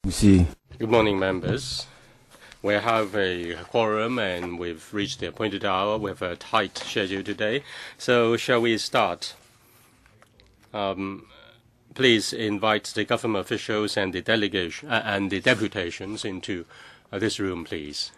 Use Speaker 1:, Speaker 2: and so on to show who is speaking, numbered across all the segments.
Speaker 1: Good morning, members. We have a quorum and we've reached the appointed hour. We have a tight schedule today. So shall we start? Please invite the government officials and the delegation and the deputations into this room, please.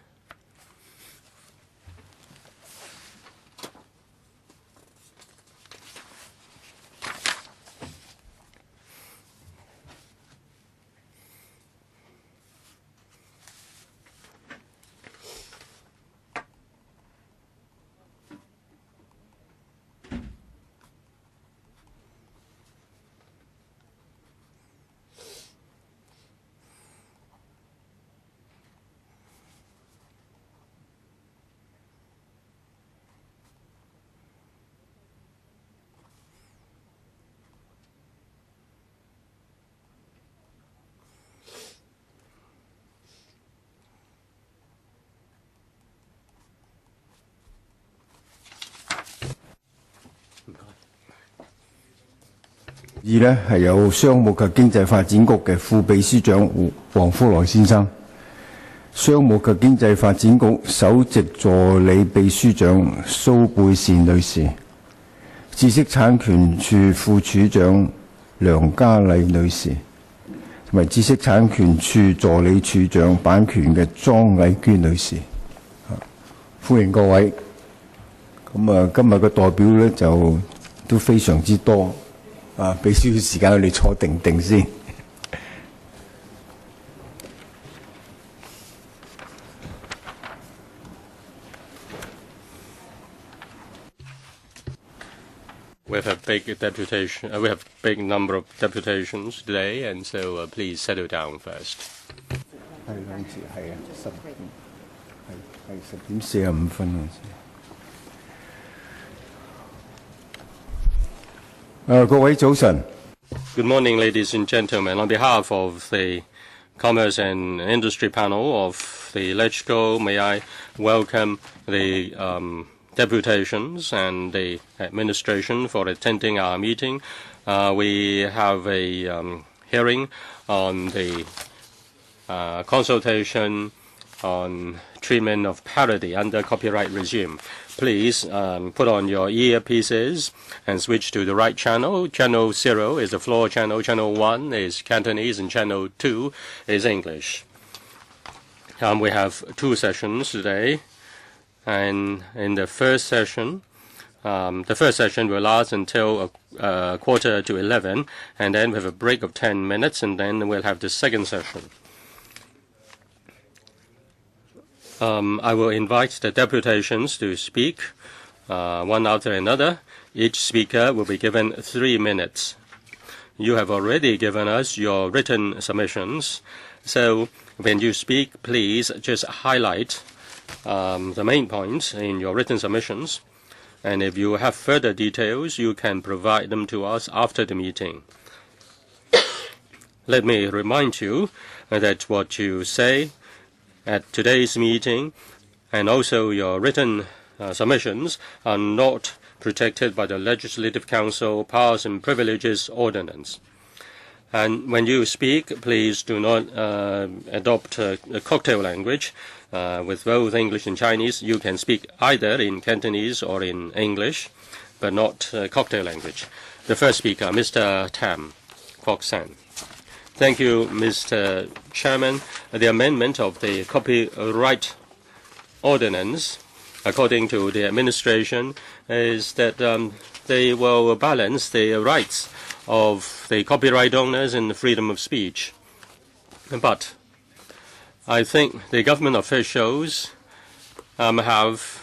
Speaker 2: 二呢係有商務及經濟發展局嘅副秘書長黃福來先生，商務及經濟發展局首席助理秘書長蘇貝善女士，知識產權處副處長梁嘉麗女士，同埋知識產權處助理處長版權嘅莊麗娟女士。歡迎各位。咁今日嘅代表呢就都非常之多。俾少少時間佢哋坐定定先。
Speaker 1: We have a big deputation. We have a big number of deputations today, and so please settle down first.
Speaker 2: 係兩次，係啊，10點45各位早晨。
Speaker 1: Good morning, ladies and gentlemen. On behalf of the Commerce and Industry Panel of the LegCo, may I welcome the deputations and the administration for attending our meeting. We have a hearing on the consultation on treatment of parody under copyright regime. Please put on your earpieces and switch to the right channel. Channel 0 is the floor channel, channel 1 is Cantonese, and channel 2 is English. We have 2 sessions today, and in the first session will last until 10:45, and then we have a break of 10 minutes, and then we'll have the second session. I will invite the deputations to speak one after another. Each speaker will be given 3 minutes. You have already given us your written submissions, so when you speak, please just highlight the main points in your written submissions. And if you have further details, you can provide them to us after the meeting. Let me remind you that what you say at today's meeting and also your written submissions are not protected by the Legislative Council Powers and Privileges Ordinance. And when you speak, please do not adopt a cocktail language with both English and Chinese. You can speak either in Cantonese or in English, but not cocktail language. The first speaker, Mr. TAM Kwok-sun. Thank you, Mr. Chairman. The amendment of the copyright ordinance, according to the administration, is that they will balance the rights of the copyright owners and the freedom of speech. But I think the government officials have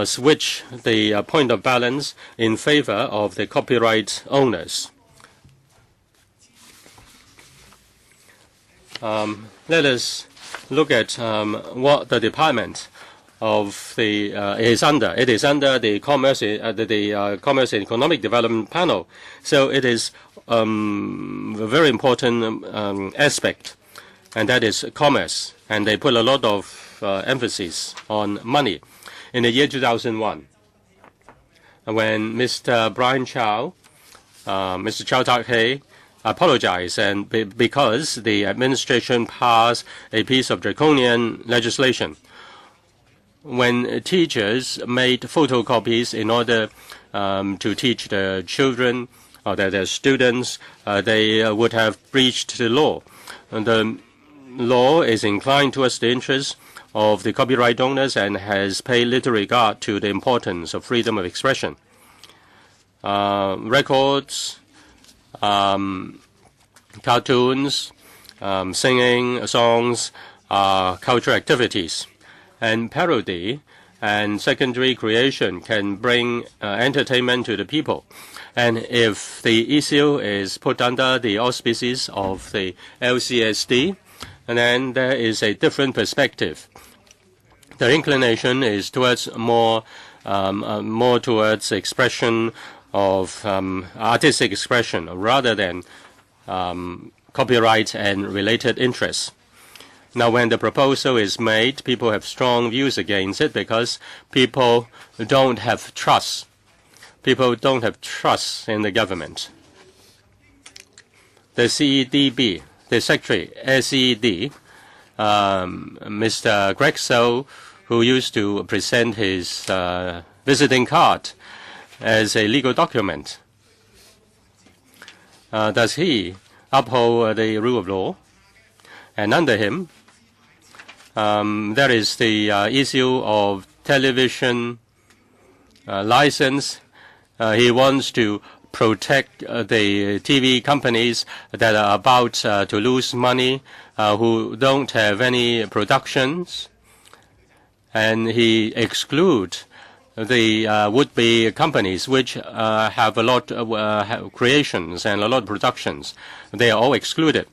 Speaker 1: switched the point of balance in favor of the copyright owners. Let us look at what the department of the is under. It is under the Commerce and Economic Development Panel. So it is a very important aspect, and that is commerce. And they put a lot of emphasis on money. In the year 2001, when Mr. Brian Chow, Mr. Chow Tak-hei, apologize, and because the administration passed a piece of draconian legislation. When teachers made photocopies in order to teach the children or their students, they would have breached the law. And the law is inclined towards the interests of the copyright owners and has paid little regard to the importance of freedom of expression. Records, cartoons, singing, songs, cultural activities, and parody and secondary creation can bring entertainment to the people. And if the issue is put under the auspices of the LCSD, then there is a different perspective. The inclination is towards more towards expression of artistic expression rather than copyright and related interests. Now, when the proposal is made, people have strong views against it because people don't have trust. People don't have trust in the government. The CEDB, the Secretary, SED, Mr. Greg So, who used to present his visiting card as a legal document, does he uphold the rule of law? And under him, there is the issue of television license. He wants to protect the TV companies that are about to lose money, who don't have any productions, and he excludes the would-be companies which have a lot of creations and a lot of productions. They are all excluded.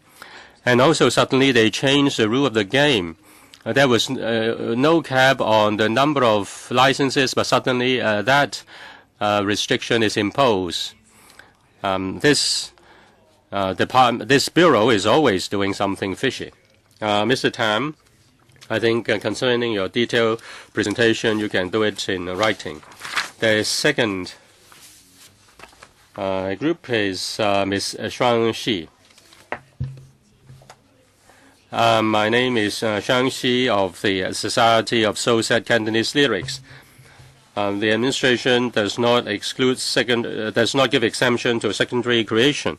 Speaker 1: And also suddenly they changed the rule of the game. There was no cap on the number of licenses, but suddenly that restriction is imposed. This bureau is always doing something fishy. Mr. Tam, I think concerning your detailed presentation, you can do it in writing. The second group is Ms. Shuang Shi. My name is Shang Xi of the Society of Sosad Cantonese Lyrics. The administration does not give exemption to secondary creation.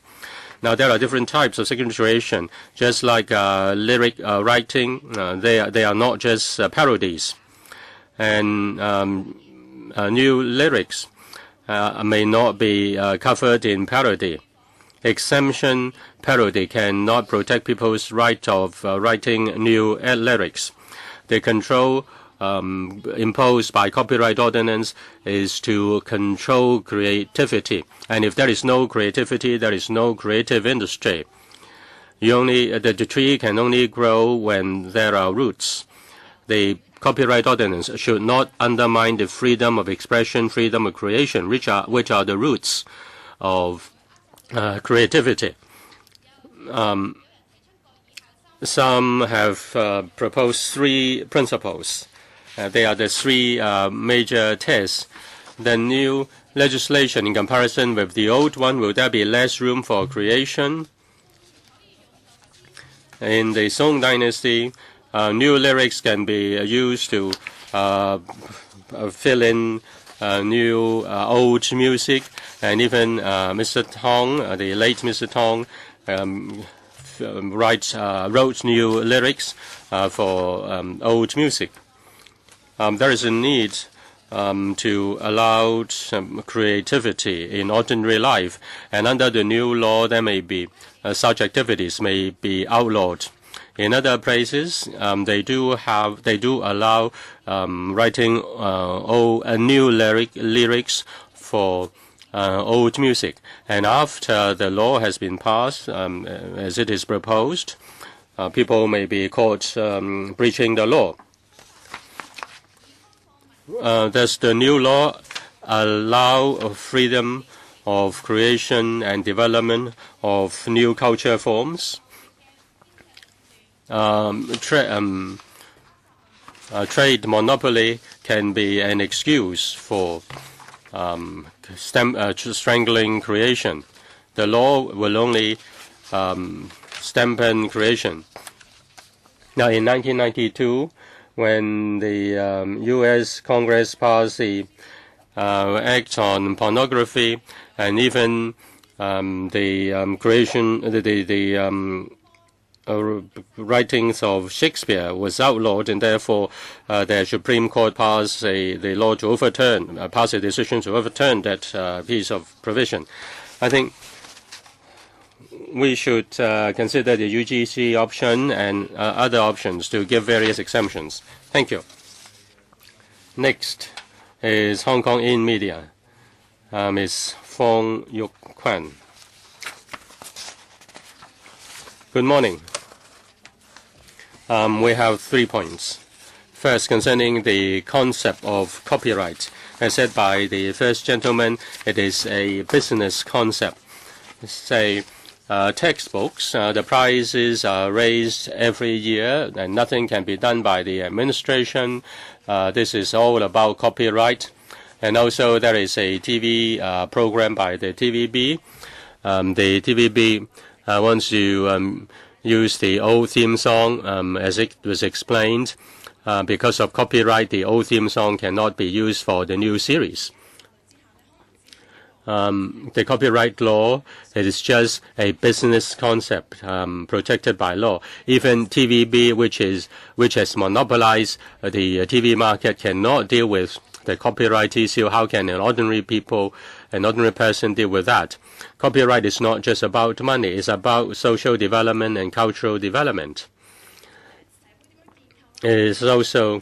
Speaker 1: Now there are different types of secondary creation, just like lyric writing. They are not just parodies, and new lyrics may not be covered in parody. Exemption parody cannot protect people's right of writing new lyrics. The control imposed by copyright ordinance is to control creativity. And if there is no creativity, there is no creative industry. The tree can only grow when there are roots. The copyright ordinance should not undermine the freedom of expression, freedom of creation, which are the roots of creativity. Some have proposed three principles. They are the three major tests. The new legislation in comparison with the old one, will there be less room for creation? In the Song Dynasty, new lyrics can be used to fill in new old music, and even Mr. Tong, the late Mr. Tong, wrote new lyrics for old music. There is a need to allow some creativity in ordinary life, and under the new law, there may be such activities may be outlawed. In other places, they do allow writing new lyrics for old music. And after the law has been passed, as it is proposed, people may be caught breaching the law. Does the new law allow freedom of creation and development of new culture forms? Trade monopoly can be an excuse for strangling creation. The law will only stamp creation. Now, in 1992, when the U.S. Congress passed the Act on Pornography, and even the creation, writings of Shakespeare was outlawed, and therefore the Supreme Court passed the law to overturn, passed a decision to overturn that piece of provision. I think we should consider the UGC option and other options to give various exemptions. Thank you. Next is Hong Kong In Media, Ms. Fong Yuk Kwan. Good morning. We have 3 points. First, concerning the concept of copyright. As said by the first gentleman, it is a business concept. Say, textbooks, the prices are raised every year, and nothing can be done by the administration. This is all about copyright. And also, there is a TV program by the TVB. The TVB wants to use the old theme song, as it was explained. Because of copyright, the old theme song cannot be used for the new series. The copyright law, it is just a business concept protected by law. Even TVB, which has monopolized the TV market, cannot deal with the copyright issue. How can an ordinary person deal with that? Copyright is not just about money. It's about social development and cultural development. It is also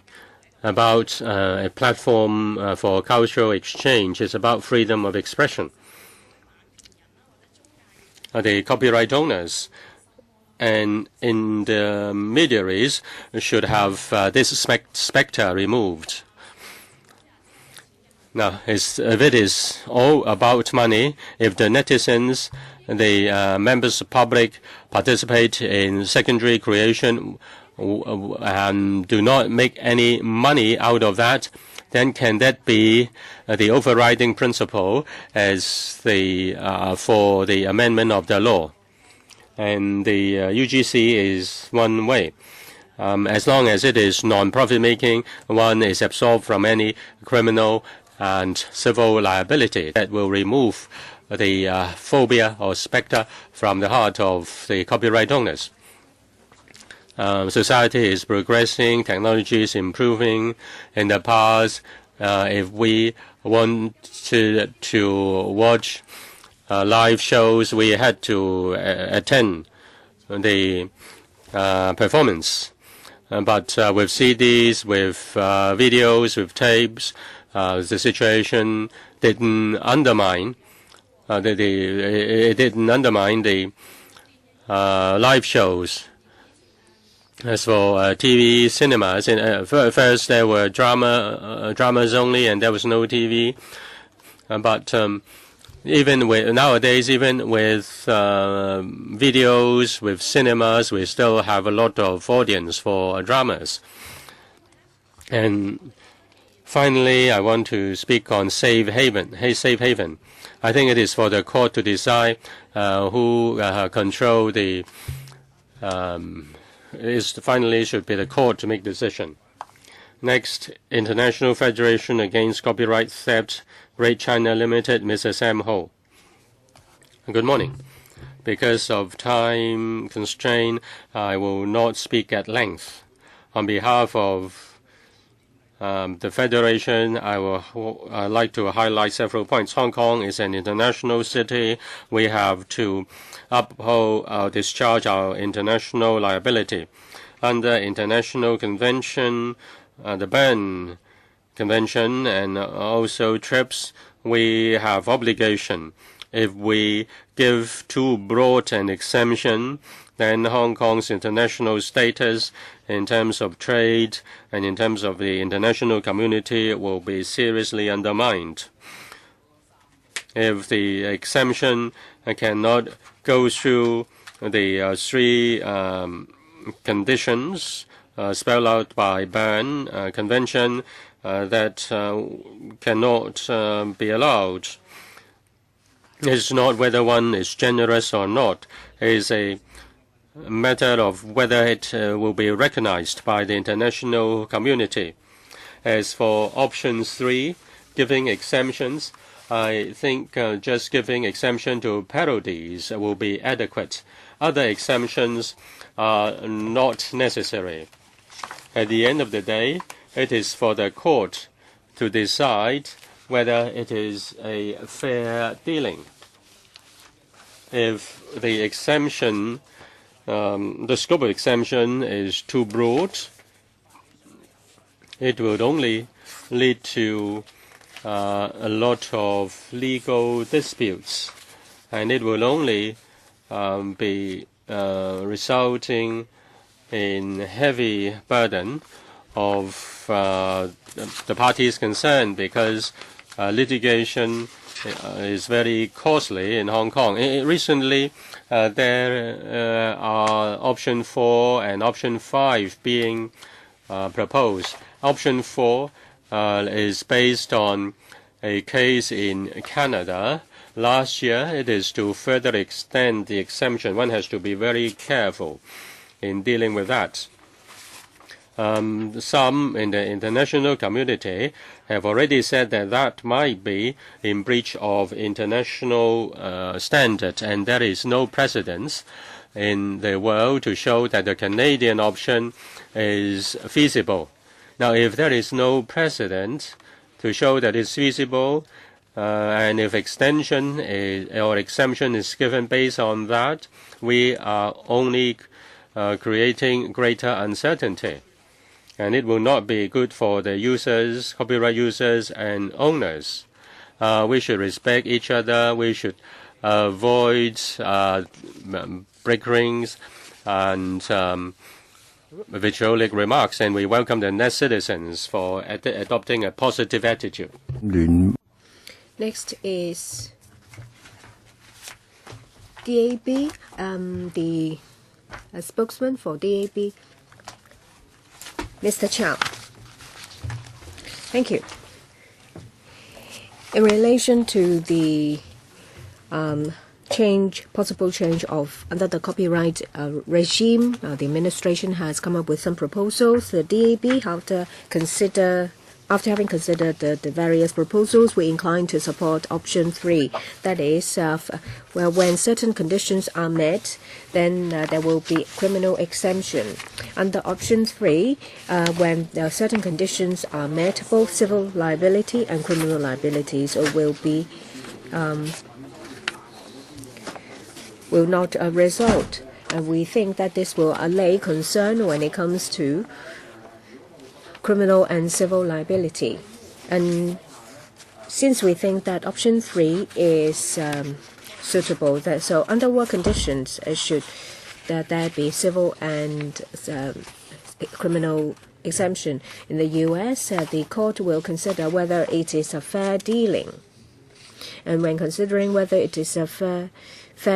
Speaker 1: about a platform for cultural exchange. It's about freedom of expression. The copyright owners and intermediaries should have this specter removed. Now, if it is all about money, if the netizens, the members of the public participate in secondary creation and do not make any money out of that, then can that be the overriding principle as for the amendment of the law? And the UGC is one way. As long as it is non-profit making, one is absolved from any criminal and civil liability. That will remove the phobia or specter from the heart of the copyright owners. Society is progressing, technology is improving. In the past, if we want to watch live shows, we had to attend the performance. But with CDs, with videos, with tapes, the situation didn't undermine. It didn't undermine the live shows. As for TV cinemas, first there were dramas only, and there was no TV. But even nowadays, even with videos, with cinemas, we still have a lot of audience for dramas. And finally, I want to speak on safe haven. Safe haven. I think it is for the court to decide who control the. Finally should be the court to make decision. Next, International Federation Against Copyright Theft, Great China Limited, Mr. Sam Ho. Good morning. Because of time constraint, I will not speak at length. On behalf of the Federation, I would like to highlight several points. Hong Kong is an international city. We have to uphold, discharge our international liability. Under international convention, the Bern Convention, and also TRIPS, we have obligation. If we give too broad an exemption, then Hong Kong's international status in terms of trade and in terms of the international community will be seriously undermined. If the exemption cannot go through the three conditions spelled out by Bern Convention, that cannot be allowed. It's not whether one is generous or not. It is a matter of whether it will be recognized by the international community. As for option 3, giving exemptions, I think just giving exemption to parodies will be adequate. Other exemptions are not necessary. At the end of the day, it is for the court to decide whether it is a fair dealing. If the exemption, the scope of exemption is too broad, it would only lead to a lot of legal disputes, and it will only be resulting in heavy burden of the parties concerned, because litigation is very costly in Hong Kong. Recently, there are option 4 and option 5 being proposed. Option 4 is based on a case in Canada. Last year, it is to further extend the exemption. One has to be very careful in dealing with that. Some in the international community have already said that that might be in breach of international standard, and there is no precedence in the world to show that the Canadian option is feasible. Now, if there is no precedent to show that it's feasible, and if extension or exemption is given based on that, we are only creating greater uncertainty. And it will not be good for the users, copyright users, and owners. We should respect each other. We should avoid break rings and vitriolic remarks, and we welcome the net citizens for adopting a positive attitude.
Speaker 3: Next is DAB, the spokesman for DAB, Mr. Chow. Thank you. In relation to the possible change of under the copyright regime, the administration has come up with some proposals. The DAB, after having considered the various proposals, we incline to support option 3. That is, when certain conditions are met, then there will be criminal exemption. Under option 3, when certain conditions are met, both civil liability and criminal liabilities will not result. And we think that this will allay concern when it comes to criminal and civil liability. And since we think that option 3 is suitable, so under what conditions should there be civil and criminal exemption? In the U.S., the court will consider whether it is a fair dealing. And when considering whether it is a fair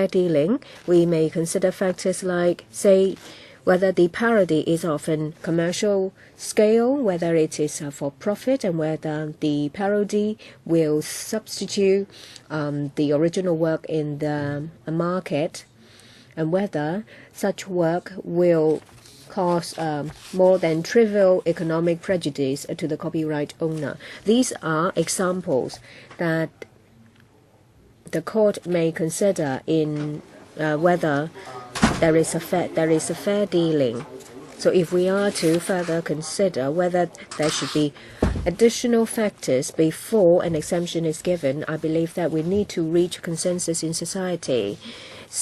Speaker 3: dealing, we may consider factors like, say, whether the parody is of a commercial scale, whether it is for profit, and whether the parody will substitute the original work in the market, and whether such work will cause more than trivial economic prejudice to the copyright owner. These are examples that the court may consider in whether there is a fair dealing. So if we are to further consider whether there should be additional factors before an exemption is given, I believe that we need to reach consensus in society.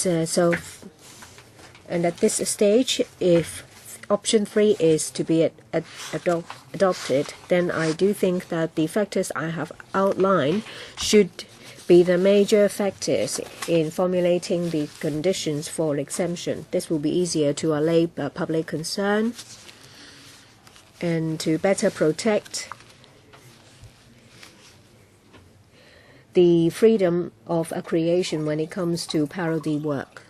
Speaker 3: And at this stage, if option 3 is to be adopted, then I do think that the factors I have outlined should be the major factors in formulating the conditions for exemption. This will be easier to allay public concern and to better protect the freedom of creation when it comes to parody work.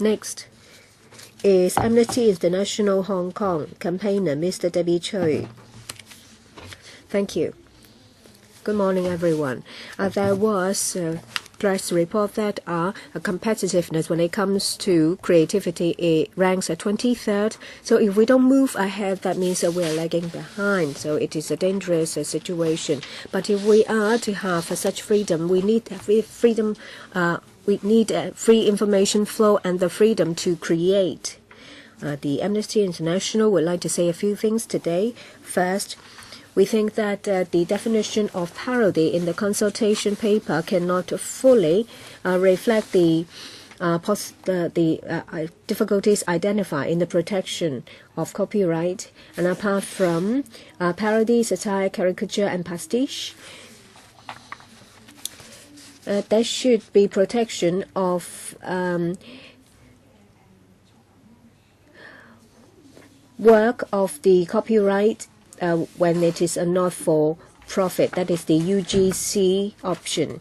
Speaker 3: Next is Amnesty International Hong Kong campaigner Mr. Debbie Choi. Thank you. Good morning, everyone. There was press report that our competitiveness when it comes to creativity, it ranks at 23rd. So if we don't move ahead, that means that we are lagging behind. So it is a dangerous situation. But if we are to have such freedom, we need freedom. We need free information flow and the freedom to create. The Amnesty International would like to say a few things today. First, we think that the definition of parody in the consultation paper cannot fully reflect the difficulties identified in the protection of copyright. And apart from parody, satire, caricature, and pastiche, there should be protection of work of the copyright when it is not for profit. That is the UGC option.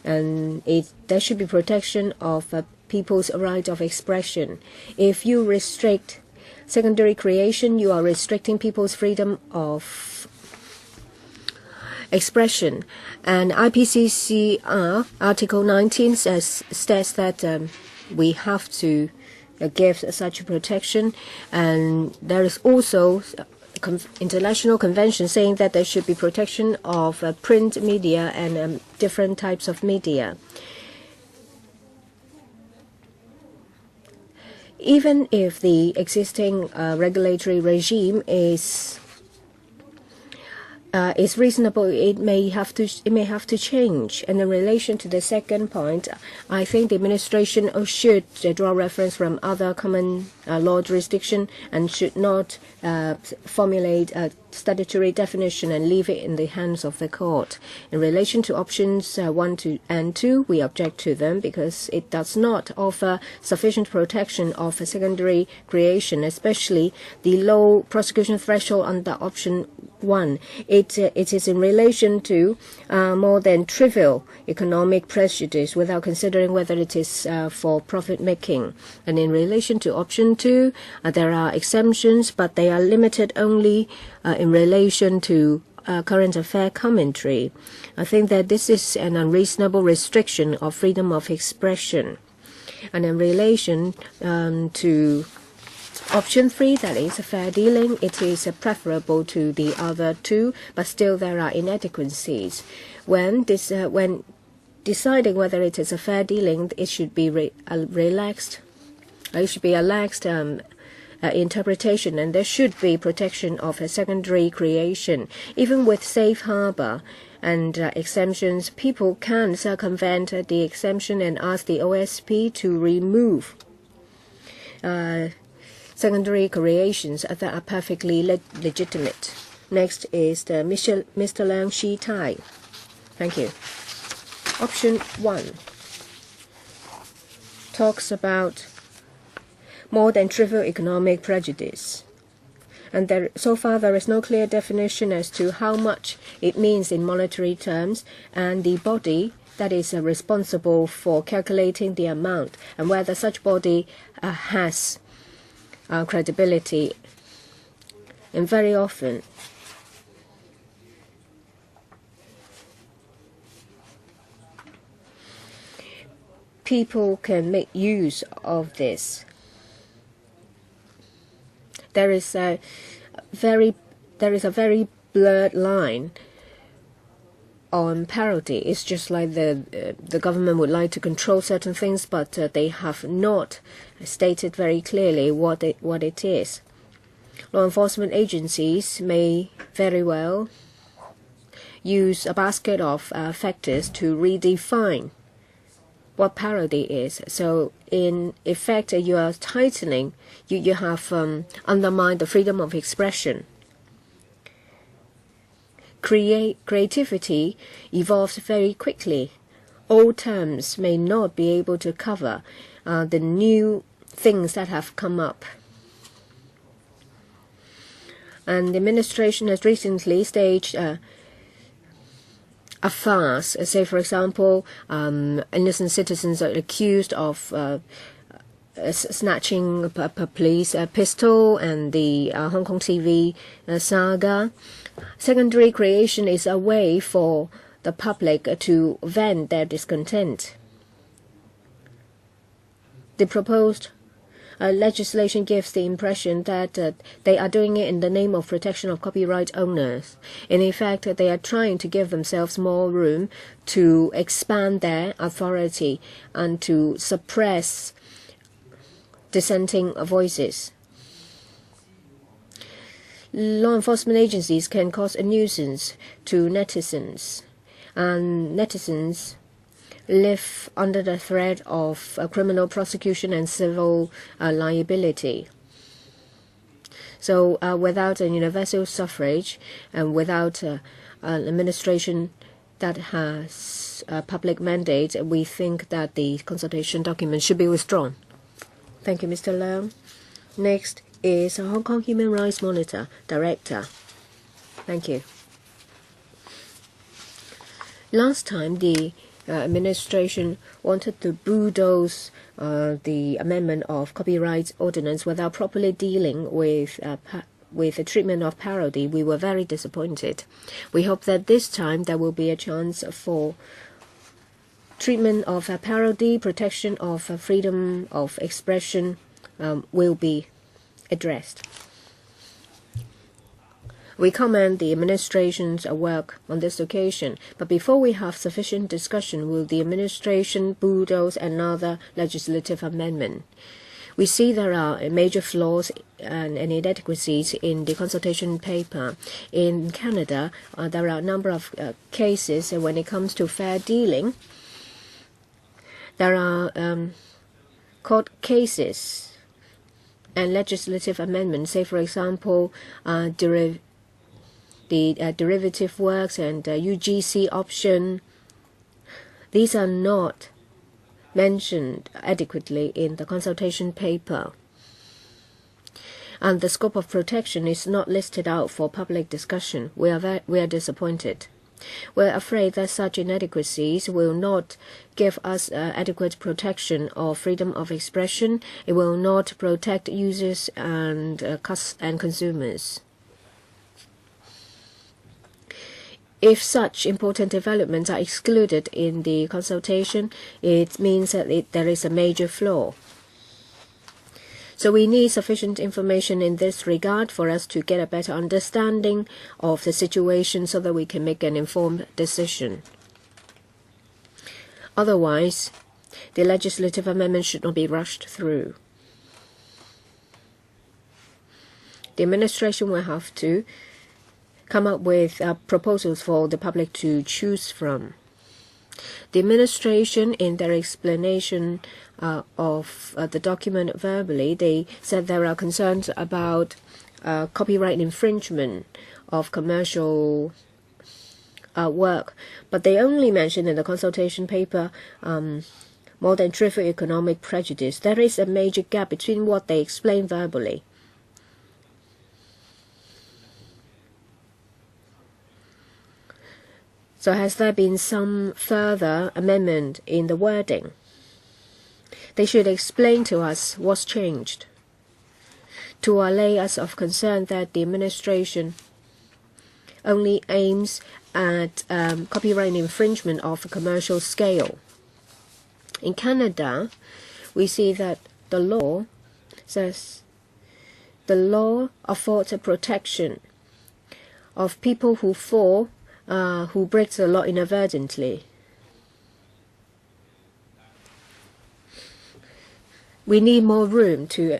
Speaker 3: And there should be protection of people's right of expression. If you restrict secondary creation, you are restricting people's freedom of expression. And IPCC Article 19 states that we have to give such protection. And there is also international convention saying that there should be protection of print media and different types of media. Even if the existing regulatory regime is reasonable, it may have to change. And in relation to the second point, I think the administration should draw reference from other common law jurisdiction and should not formulate a statutory definition and leave it in the hands of the court. In relation to options 1 and 2, we object to them because it does not offer sufficient protection of secondary creation, especially the low prosecution threshold under option 1. It is in relation to more than trivial economic prejudice without considering whether it is for profit making. And in relation to option 2, there are exemptions, but they are limited only in relation to current affair commentary. I think that this is an unreasonable restriction of freedom of expression. And in relation to option 3, that is fair dealing, it is preferable to the other two, but still there are inadequacies. When deciding whether it is a fair dealing, it should be relaxed. It should be a relaxed interpretation, and there should be protection of a secondary creation. Even with safe harbor and exemptions, people can circumvent the exemption and ask the OSP to remove secondary creations that are perfectly legitimate. Next is the Mr. LEUNG Shu-tai. Thank you. Option 1 talks about more than trivial economic prejudice. And so far there is no clear definition as to how much it means in monetary terms, and the body that is responsible for calculating the amount, and whether such body has credibility. And very often people can make use of this. There is a very blurred line on parody. It's just like the government would like to control certain things, but they have not stated very clearly what it is. Law enforcement agencies may very well use a basket of factors to redefine what parody is. So in effect, you are tightening, you have undermined the freedom of expression. Creativity evolves very quickly. Old terms may not be able to cover the new things that have come up. And the administration has recently staged a farce. Say, for example, innocent citizens are accused of snatching a police pistol, and the Hong Kong TV saga. Secondary creation is a way for the public to vent their discontent. The proposed legislation gives the impression that they are doing it in the name of protection of copyright owners. In effect, they are trying to give themselves more room to expand their authority and to suppress dissenting voices. Law enforcement agencies can cause a nuisance to netizens, and netizens live under the threat of criminal prosecution and civil liability. So without a universal suffrage and without an administration that has a public mandate, we think that the consultation document should be withdrawn. Thank you, Mr. Leung. Next is Hong Kong Human Rights Monitor Director. Thank you. Last time, the administration wanted to bulldoze the amendment of copyright ordinance without properly dealing with the treatment of parody. We were very disappointed. We hope that this time there will be a chance for treatment of parody, protection of freedom of expression will be addressed. We commend the administration's work on this occasion, but before we have sufficient discussion, will the administration bulldoze another legislative amendment? We see there are major flaws and inadequacies in the consultation paper. In Canada, there are a number of cases when it comes to fair dealing. There are court cases and legislative amendments, say for example, derivative works and UGC option. These are not mentioned adequately in the consultation paper. And the scope of protection is not listed out for public discussion. We are disappointed. We're afraid that such inadequacies will not give us adequate protection of freedom of expression. It will not protect users and consumers. If such important developments are excluded in the consultation, it means that there is a major flaw. So we need sufficient information in this regard for us to get a better understanding of the situation so that we can make an informed decision. Otherwise, the legislative amendment should not be rushed through. The administration will have to come up with proposals for the public to choose from. The administration, in their explanation of the document verbally, they said there are concerns about copyright infringement of commercial work, but they only mentioned in the consultation paper more than trivial economic prejudice. There is a major gap between what they explain verbally. So has there been some further amendment in the wording? They should explain to us what's changed to allay us of concern that the administration only aims at copyright infringement of a commercial scale. In Canada, we see that the law says the law affords a protection of people who fall who breaks the law inadvertently. We need more room to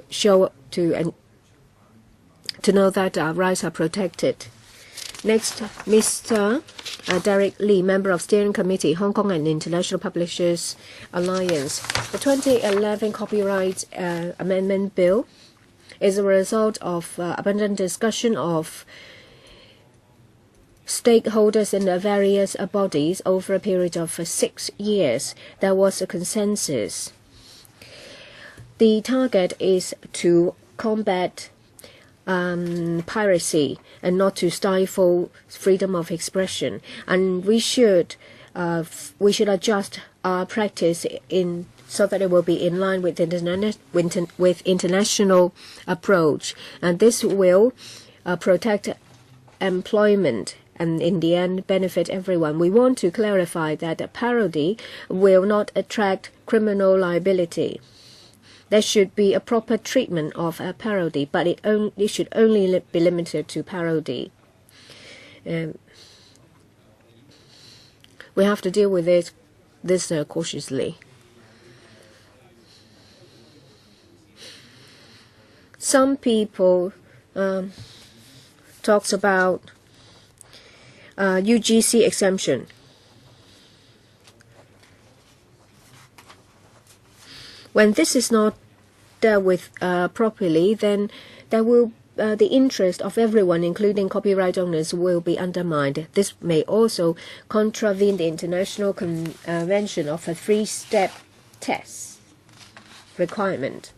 Speaker 3: show to know that our rights are protected. Next, Mr. Derek Lee, member of Steering Committee, Hong Kong and International Publishers Alliance. The 2011 Copyright Amendment Bill is a result of abundant discussion of stakeholders in the various bodies over a period of 6 years. There was a consensus. The target is to combat piracy and not to stifle freedom of expression. And we should adjust our practice so that it will be in line with international approach. And this will protect employment and in the end benefit everyone. We want to clarify that a parody will not attract criminal liability. There should be a proper treatment of a parody, but it should only be limited to parody. We have to deal with this cautiously. Some people talks about UGC exemption. When this is not dealt with properly, then there will the interest of everyone, including copyright owners, will be undermined. This may also contravene the International Convention of a three-step test requirement.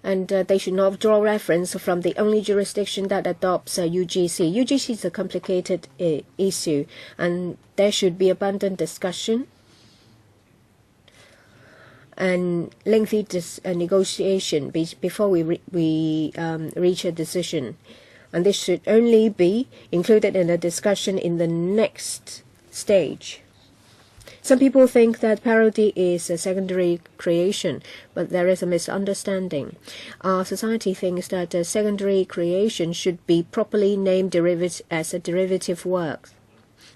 Speaker 3: And they should not draw reference from the only jurisdiction that adopts UGC. UGC is a complicated issue, and there should be abundant discussion and lengthy negotiation before we reach a decision. And this should only be included in a discussion in the next stage. Some people think that parody is a secondary creation, but there is a misunderstanding. Our society thinks that a secondary creation should be properly named as a derivative work.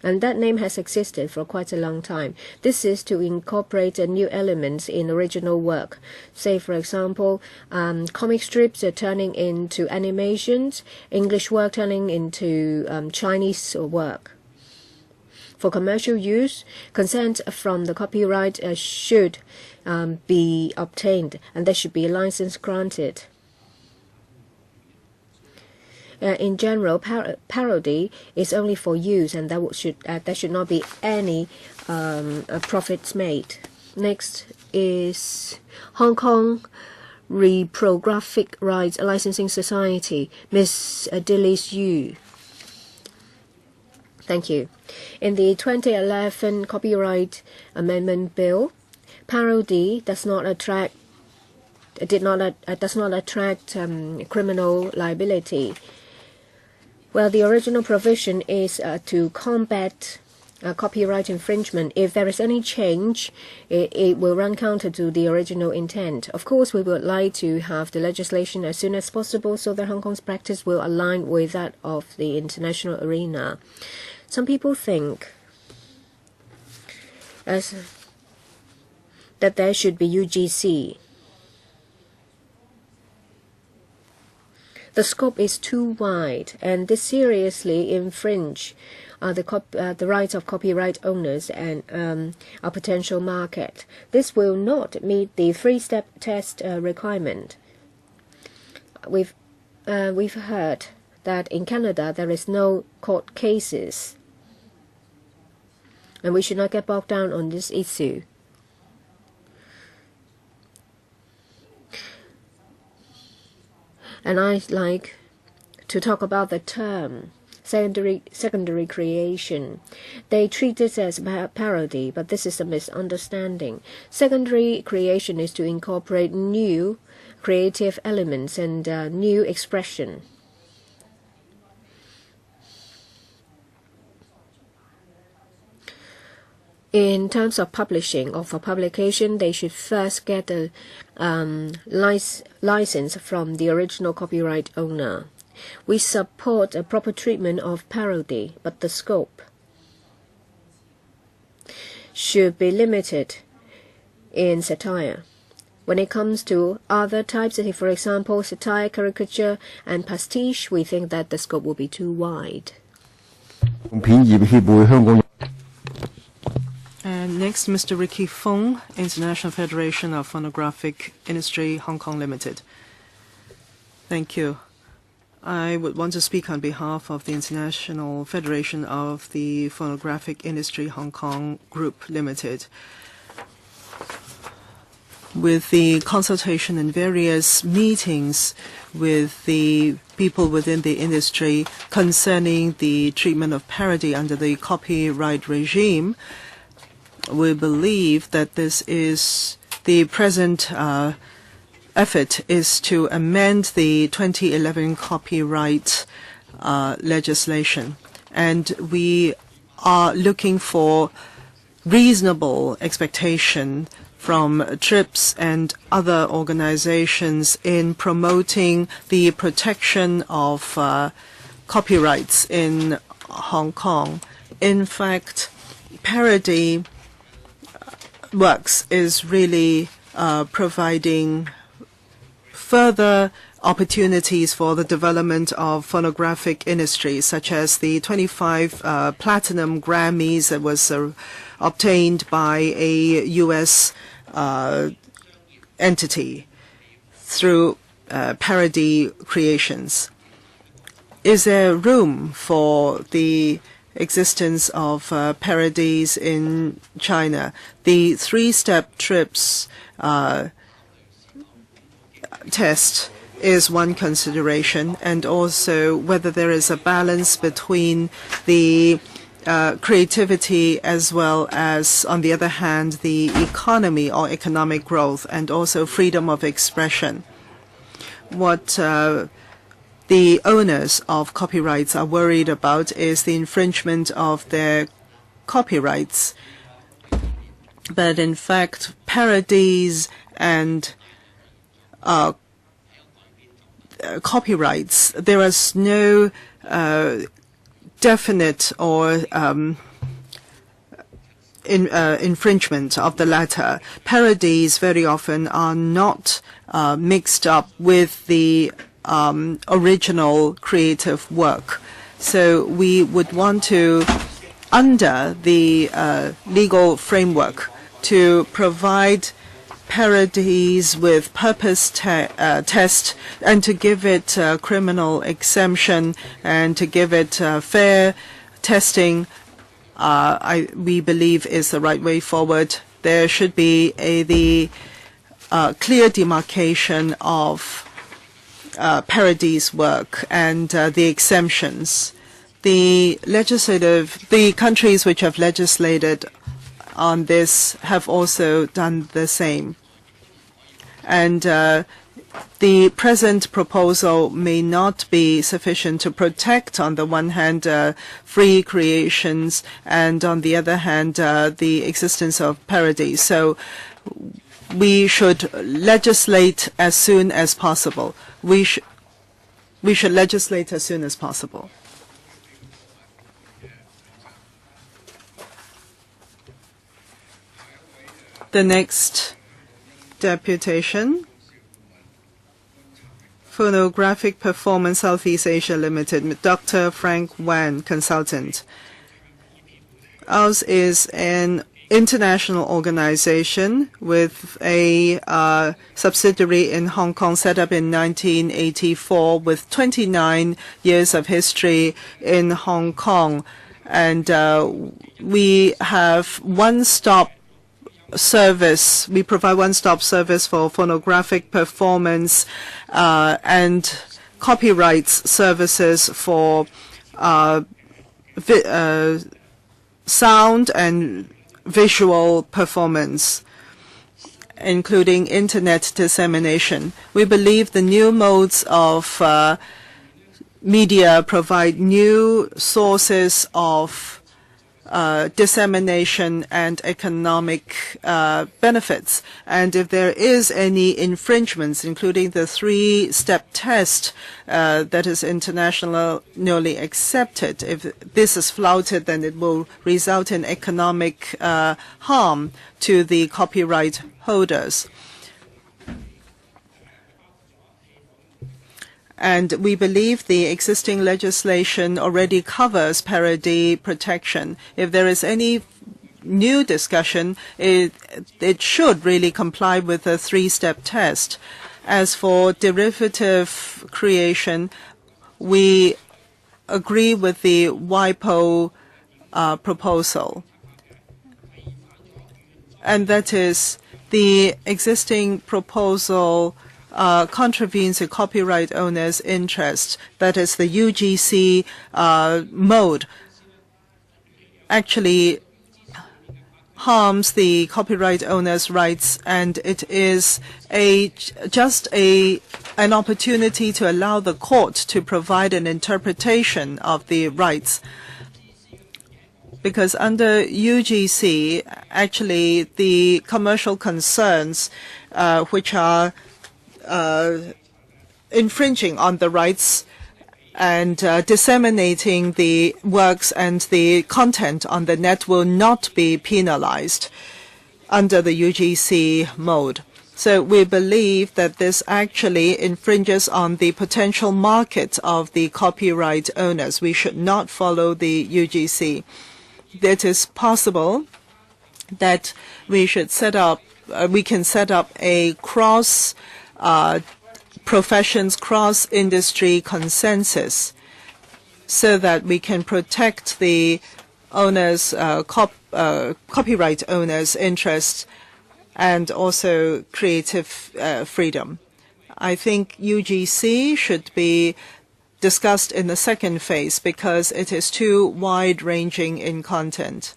Speaker 3: And that name has existed for quite a long time. This is to incorporate new elements in original work. Say, for example, comic strips are turning into animations, English work turning into Chinese work. For commercial use, consent from the copyright should be obtained, and there should be a license granted. In general, parody is only for use, and there should not be any profits made. Next is Hong Kong Reprographic Rights Licensing Society, Ms. Dilys Yu. Thank you. In the 2011 Copyright Amendment Bill, parody does not attract criminal liability. Well, the original provision is to combat copyright infringement. If there is any change, it will run counter to the original intent. Of course, we would like to have the legislation as soon as possible so that Hong Kong's practice will align with that of the international arena. Some people think that there should be UGC. The scope is too wide, and this seriously infringe the rights of copyright owners and our potential market. This will not meet the three-step test requirement. We've heard that in Canada there is no court cases, and we should not get bogged down on this issue. And I'd like to talk about the term secondary creation. They treat this as parody, but this is a misunderstanding. Secondary creation is to incorporate new creative elements and new expression. In terms of publishing or for publication, they should first get a license from the original copyright owner. We support a proper treatment of parody, but the scope should be limited in satire. When it comes to other types, for example, satire, caricature, and pastiche, we think that the scope will be too wide.
Speaker 4: And next, Mr. Ricky Fong, International Federation of Phonographic Industry, Hong Kong Limited. Thank you. I would want to speak on behalf of the International Federation of the Phonographic Industry, Hong Kong Group Limited. With the consultation and various meetings with the people within the industry concerning the treatment of parody under the copyright regime, we believe that this is the present effort is to amend the 2011 copyright legislation, and we are looking for reasonable expectation from TRIPS and other organizations in promoting the protection of copyrights in Hong Kong. In fact, parody works is really providing further opportunities for the development of phonographic industry, such as the 25 platinum Grammys that was obtained by a U.S. entity through parody creations. Is there room for the existence of parodies in China? The three-step TRIPS test is one consideration, and also whether there is a balance between the creativity as well as, on the other hand, the economy or economic growth, and also freedom of expression. What the owners of copyrights are worried about is the infringement of their copyrights. But in fact, parodies and copyrights, there is no definite or infringement of the latter. Parodies very often are not mixed up with the original creative work. So we would want to, under the legal framework, to provide parodies with purpose test, and to give it criminal exemption, and to give it fair testing, we believe is the right way forward. There should be the clear demarcation of parodies work and the exemptions. The countries which have legislated on this have also done the same. And the present proposal may not be sufficient to protect, on the one hand, free creations, and on the other hand, the existence of parodies. So we should legislate as soon as possible. We should legislate as soon as possible. The next deputation, Phonographic Performance Southeast Asia Limited, Dr. Frank Wan, consultant. Ours is an international organization with a subsidiary in Hong Kong set up in 1984 with 29 years of history in Hong Kong. And we have one-stop service. We provide one-stop service for phonographic performance and copyrights services for sound and visual performance, including internet dissemination. We believe the new modes of media provide new sources of dissemination and economic benefits. And if there is any infringements, including the three-step test that is internationally accepted, if this is flouted, then it will result in economic harm to the copyright holders. And we believe the existing legislation already covers parody protection. If there is any new discussion, it should really comply with the three-step test. As for derivative creation, we agree with the WIPO proposal. And that is, the existing proposal contravenes the copyright owner's interest. That is, the UGC mode actually harms the copyright owners' rights, and it is just an opportunity to allow the court to provide an interpretation of the rights. Because under UGC, actually, the commercial concerns which are infringing on the rights and disseminating the works and the content on the net will not be penalized under the UGC mode. So we believe that this actually infringes on the potential market of the copyright owners. We should not follow the UGC. It is possible that we should set up, we can set up a cross professions, cross-industry consensus so that we can protect the owners, copyright owners' interests and also creative freedom. I think UGC should be discussed in the second phase because it is too wide-ranging in content.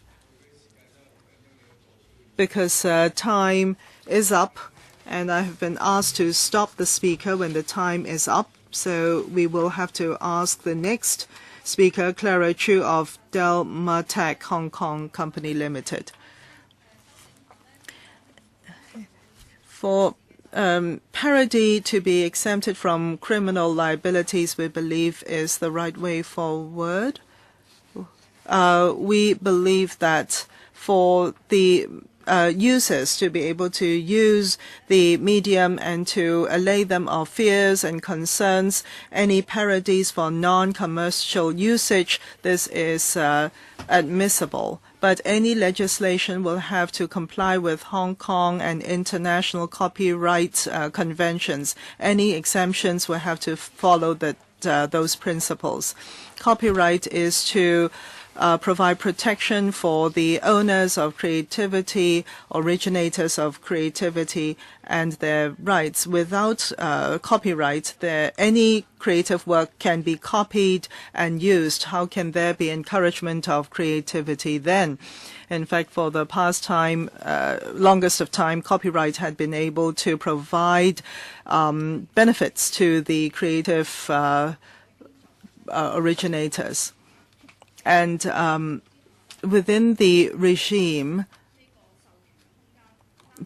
Speaker 4: Because time is up, and I have been asked to stop the speaker when the time is up, so we will have to ask the next speaker, Clara Chu of Delmatech Hong Kong Company Limited. For parody to be exempted from criminal liabilities, we believe is the right way forward. We believe that for the users to be able to use the medium and to allay them of fears and concerns, any parodies for non-commercial usage, this is admissible. But any legislation will have to comply with Hong Kong and international copyright conventions. Any exemptions will have to follow those principles. Copyright is to provide protection for the owners of creativity, originators of creativity, and their rights. Without copyright, any creative work can be copied and used. How can there be encouragement of creativity then? In fact, for the past time, longest of time, copyright had been able to provide benefits to the creative originators. And within the regime,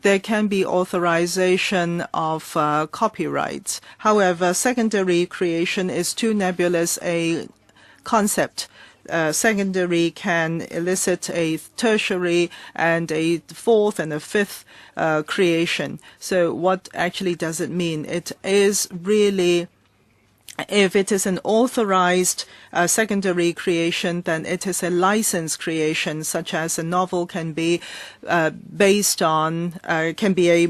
Speaker 4: there can be authorization of copyrights. However, secondary creation is too nebulous a concept. Secondary can elicit a tertiary and a fourth and a fifth creation. So what actually does it mean? It is really, if it is an authorized secondary creation, then it is a licensed creation, such as a novel can be based on, can be a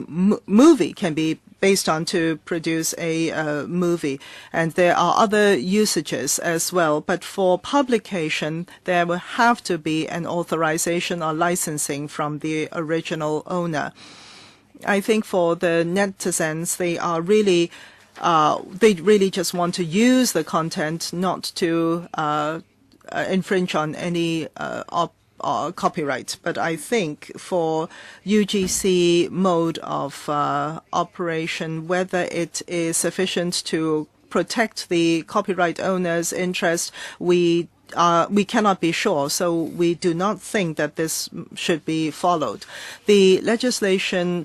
Speaker 4: movie, can be based on to produce a movie. And there are other usages as well. But for publication, there will have to be an authorization or licensing from the original owner. I think for the netizens, they really just want to use the content, not to infringe on any copyright. But I think for UGC mode of operation, whether it is sufficient to protect the copyright owner's interest, we cannot be sure, so we do not think that this should be followed. The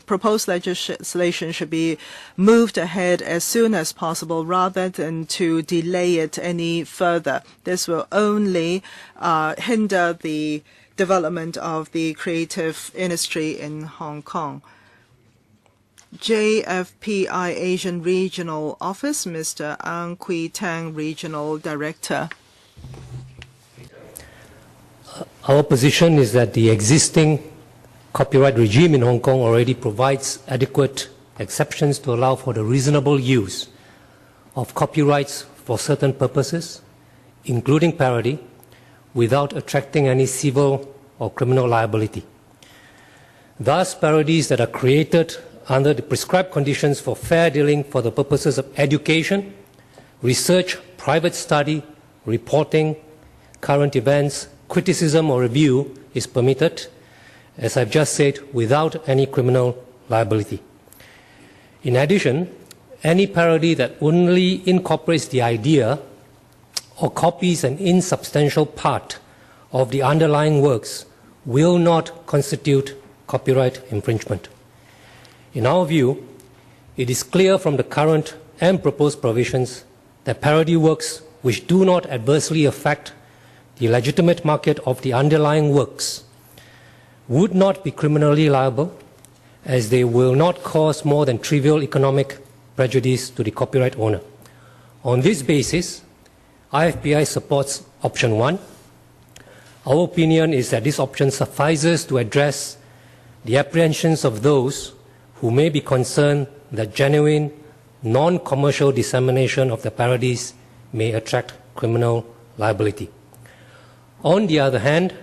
Speaker 4: proposed legislation should be moved ahead as soon as possible rather than to delay it any further. This will only hinder the development of the creative industry in Hong Kong. JFPI Asian Regional Office, Mr. Ang Kui Tang, Regional Director.
Speaker 5: Our position is that the existing copyright regime in Hong Kong already provides adequate exceptions to allow for the reasonable use of copyrights for certain purposes, including parody, without attracting any civil or criminal liability. Thus, parodies that are created under the prescribed conditions for fair dealing for the purposes of education, research, private study, reporting, current events, criticism or review is permitted, as I've just said, without any criminal liability. In addition, any parody that only incorporates the idea or copies an insubstantial part of the underlying works will not constitute copyright infringement. In our view, it is clear from the current and proposed provisions that parody works which do not adversely affect the legitimate market of the underlying works would not be criminally liable, as they will not cause more than trivial economic prejudice to the copyright owner. On this basis, IFPI supports option 1. Our opinion is that this option suffices to address the apprehensions of those who may be concerned that genuine, non-commercial dissemination of the parodies may attract criminal liability. On the other hand,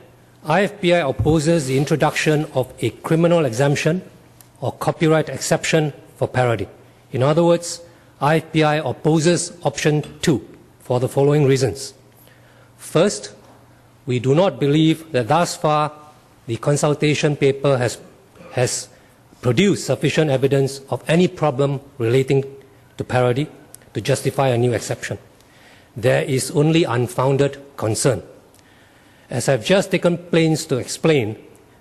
Speaker 5: IFPI opposes the introduction of a criminal exemption or copyright exception for parody. In other words, IFPI opposes option 2 for the following reasons. First, we do not believe that thus far the consultation paper has produced sufficient evidence of any problem relating to parody to justify a new exception. There is only unfounded concern. As I've just taken pains to explain,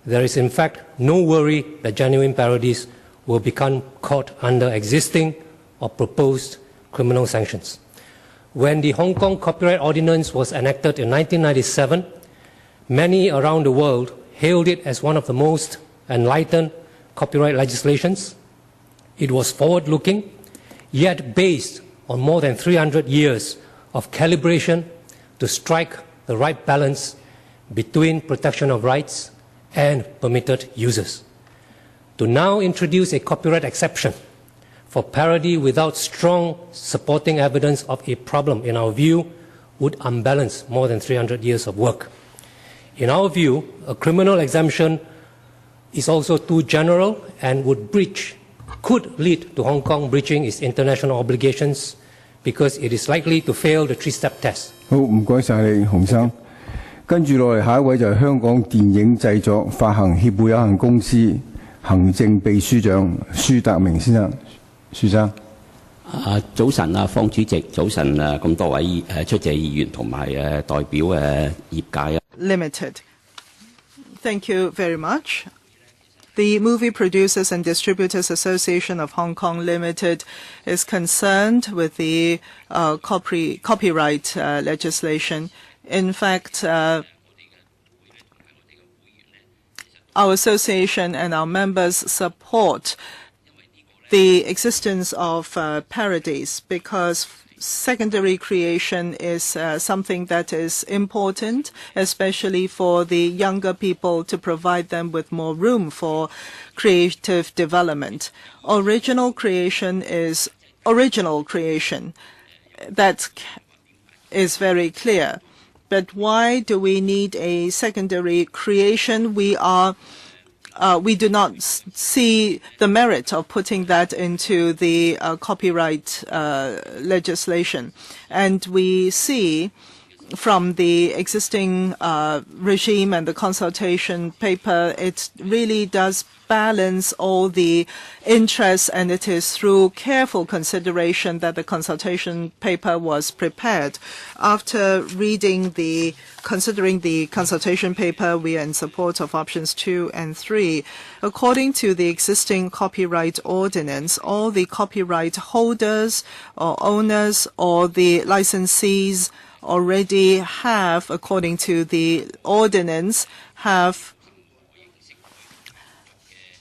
Speaker 5: there is in fact no worry that genuine parodies will become caught under existing or proposed criminal sanctions. When the Hong Kong Copyright Ordinance was enacted in 1997, many around the world hailed it as one of the most enlightened copyright legislations. It was forward-looking, yet based on more than 300 years of calibration to strike the right balance between protection of rights and permitted uses. To now introduce a copyright exception for parody without strong supporting evidence of a problem, in our view, would unbalance more than 300 years of work. In our view, a criminal exemption is also too general and could lead to Hong Kong breaching its international obligations because it is likely to fail the three-step test.
Speaker 2: 好，唔該晒你，洪生。跟住落嚟，下一位就係香港電影製作發行協會有限公司行政秘書長舒達明先生。舒生。
Speaker 6: 早晨啊，方主席，早晨啊，咁多位出席議員同埋代表業界啊。
Speaker 4: Limited. Thank you very much. The Movie Producers and Distributors Association of Hong Kong Limited is concerned with the copyright legislation. In fact, our association and our members support the existence of parodies because secondary creation is something that is important, especially for the younger people, to provide them with more room for creative development. Original creation is original creation. That is very clear. But why do we need a secondary creation? We do not see the merit of putting that into the copyright legislation. And we see from the existing regime and the consultation paper, it really does balance all the interests, and it is through careful consideration that the consultation paper was prepared. After considering the consultation paper, we are in support of options 2 and 3. According to the existing copyright ordinance, all the copyright holders or owners or the licensees already have, according to the ordinance, have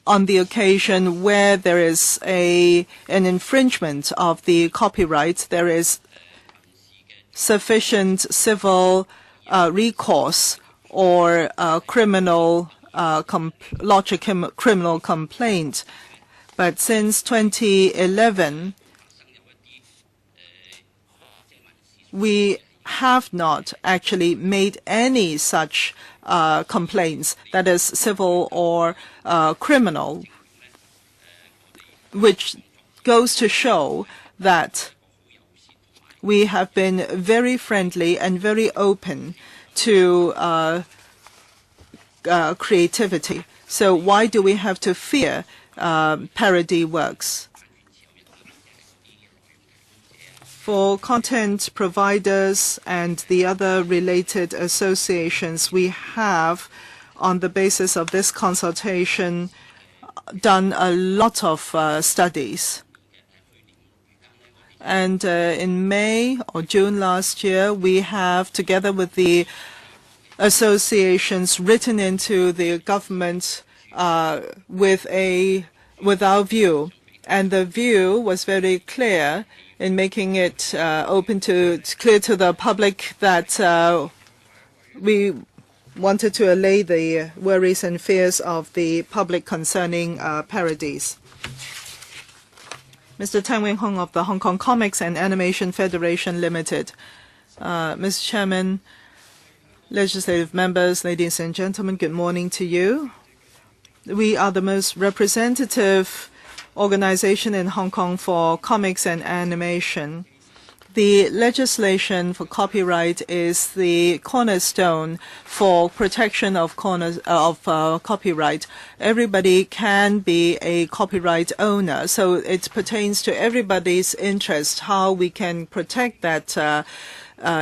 Speaker 4: on the occasion where there is an infringement of the copyright, there is sufficient civil recourse or criminal lodge a criminal complaint. But since 2011, we have not actually made any such complaints, that is civil or criminal, which goes to show that we have been very friendly and very open to creativity. So why do we have to fear parody works? For content providers and the other related associations, we have, on the basis of this consultation, done a lot of studies. And in May or June last year, we have, together with the associations, written into the government with our view. And the view was very clear in making it clear to the public that we wanted to allay the worries and fears of the public concerning parodies. Mr. Tang Wen-hung of the Hong Kong Comics and Animation Federation Limited. Mr. Chairman, legislative members, ladies and gentlemen, good morning to you. We are the most representative organization in Hong Kong for comics and animation. The legislation for copyright is the cornerstone for protection of copyright. Everybody can be a copyright owner, so it pertains to everybody's interest how we can protect that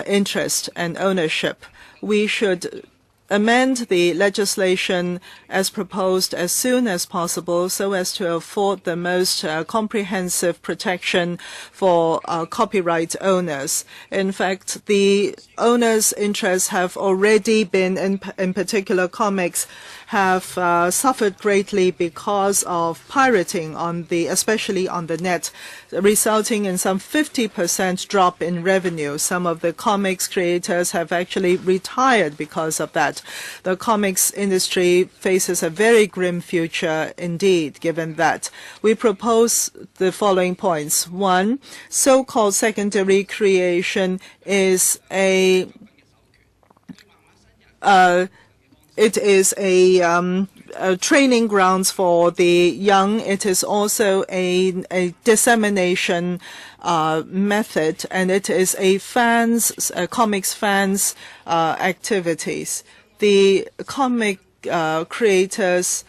Speaker 4: interest and ownership. We should amend the legislation as proposed as soon as possible so as to afford the most comprehensive protection for copyright owners. In fact, the owners' interests have already been, in particular comics, have suffered greatly because of pirating especially on the net, resulting in some 50% drop in revenue. Some of the comics creators have actually retired because of that. The comics industry faces a very grim future indeed, given that. We propose the following points. One, so-called secondary creation is a training grounds for the young. It is also a dissemination method, and it is a comics fans activities. The comic creators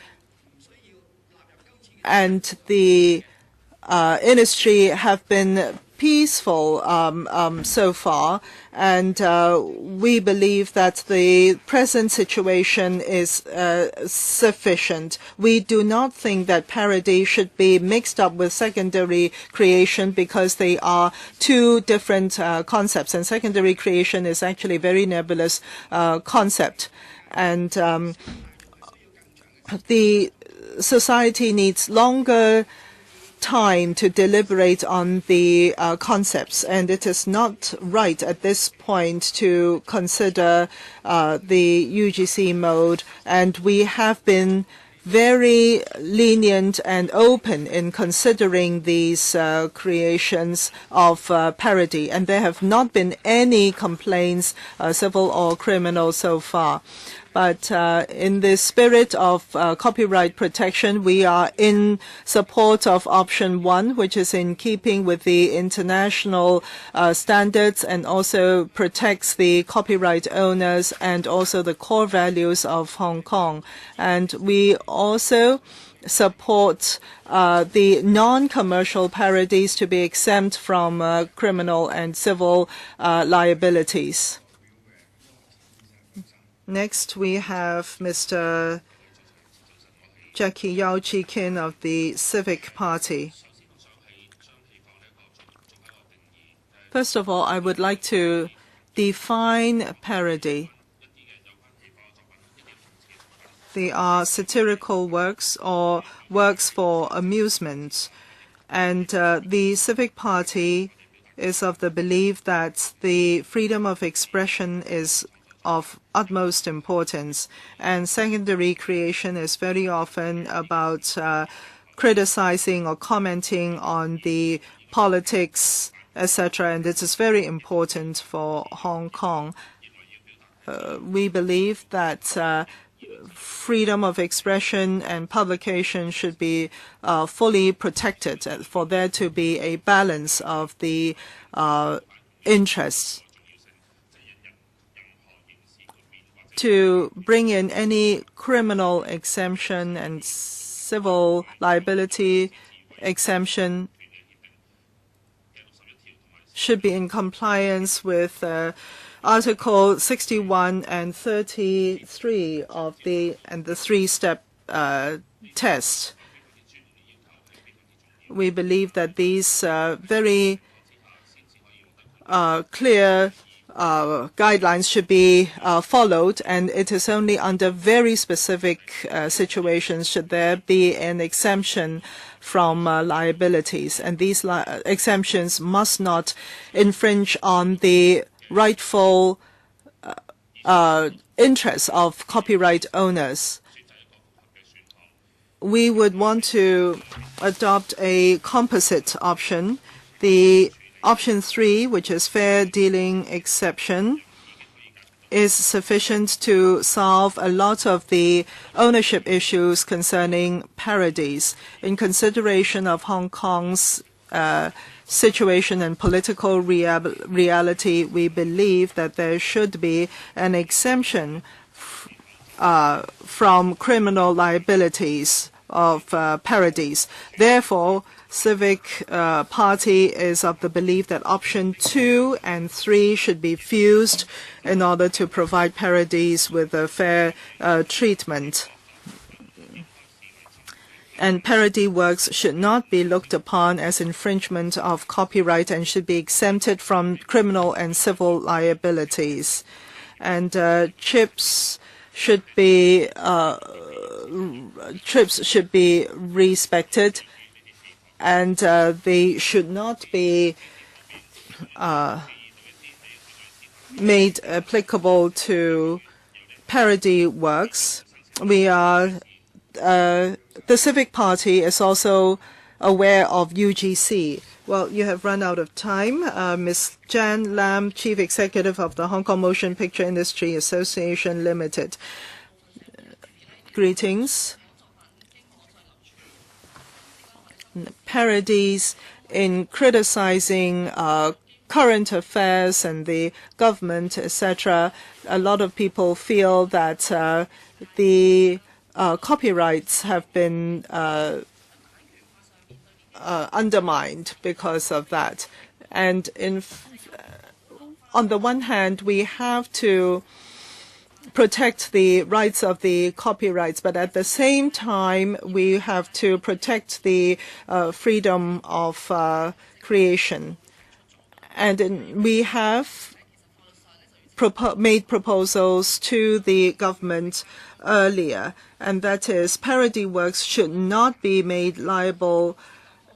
Speaker 4: and the industry have been peaceful so far, and we believe that the present situation is sufficient. We do not think that parody should be mixed up with secondary creation because they are two different concepts, and secondary creation is actually a very nebulous concept. And the society needs longer time to deliberate on the concepts, and it is not right at this point to consider the UGC mode, and we have been very lenient and open in considering these creations of parody, and there have not been any complaints, civil or criminal, so far. But in the spirit of copyright protection, we are in support of option 1, which is in keeping with the international standards and also protects the copyright owners and also the core values of Hong Kong. And we also support the non-commercial parodies to be exempt from criminal and civil liabilities. Next, we have Mr. Jackie Yao Chi-kin of the Civic Party. First of all, I would like to define parody. They are satirical works or works for amusement. And the Civic Party is of the belief that the freedom of expression is of utmost importance, and secondary creation is very often about criticizing or commenting on the politics, etc., and it is very important for Hong Kong. We believe that freedom of expression and publication should be fully protected for there to be a balance of the interests. to bring in any criminal exemption and civil liability exemption should be in compliance with Article 61 and 33 of the three-step test. We believe that these very clear guidelines should be followed, and it is only under very specific situations should there be an exemption from liabilities, and these exemptions must not infringe on the rightful interests of copyright owners. We would want to adopt a composite option. The Option 3, which is fair dealing exception, is sufficient to solve a lot of the ownership issues concerning parodies. In consideration of Hong Kong's situation and political reality, we believe that there should be an exemption from criminal liabilities of parodies. Therefore, Civic Party is of the belief that option 2 and 3 should be fused in order to provide parodies with a fair treatment. And parody works should not be looked upon as infringement of copyright and should be exempted from criminal and civil liabilities. And trips should be respected, and they should not be made applicable to parody works. The Civic Party is also aware of UGC. Well, you have run out of time. Ms. Jan Lam, Chief Executive of the Hong Kong Motion Picture Industry Association Limited. Greetings. Parodies in criticizing current affairs and the government, etc. A lot of people feel that the copyrights have been undermined because of that. And on the one hand, we have to protect the rights of the copyrights, but at the same time, we have to protect the freedom of creation. And we have made proposals to the government earlier, and that is parody works should not be made liable,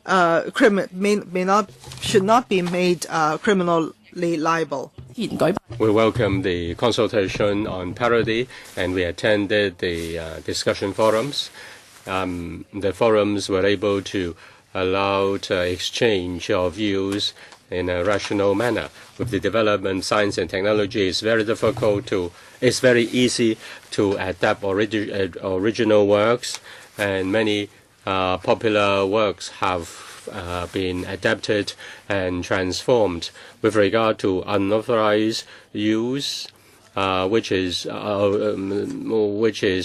Speaker 4: should not be made criminally liable.
Speaker 1: We welcome the consultation on parody, and we attended the discussion forums. The forums were able to allow exchange of views in a rational manner. With the development, science and technology, it's very easy to adapt original works, and many popular works have been adapted and transformed. With regard to unauthorized use, which is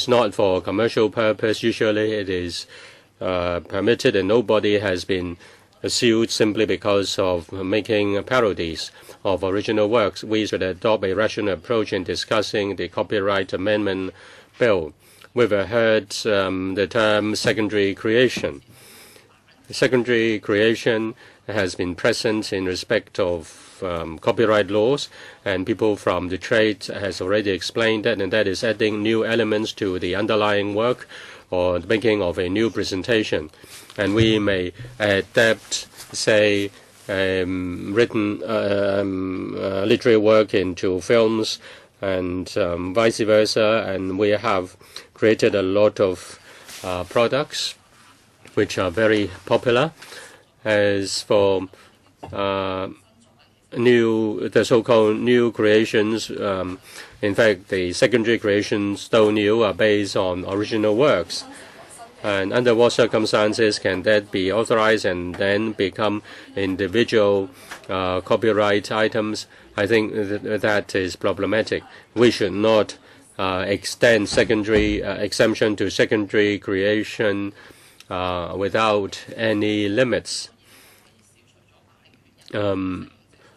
Speaker 1: not for commercial purpose, usually it is permitted, and nobody has been sued simply because of making parodies of original works. We should adopt a rational approach in discussing the Copyright Amendment Bill. We've heard the term secondary creation. Secondary creation has been present in respect of copyright laws, and people from the trade has already explained that, and that is adding new elements to the underlying work or the making of a new presentation. And we may adapt, say, written literary work into films and vice versa, and we have created a lot of products which are very popular. As for the so-called new creations, in fact, the secondary creations, though new, are based on original works. And under what circumstances can that be authorized and then become individual copyright items? I think that is problematic. We should not extend secondary exemption to secondary creation without any limits.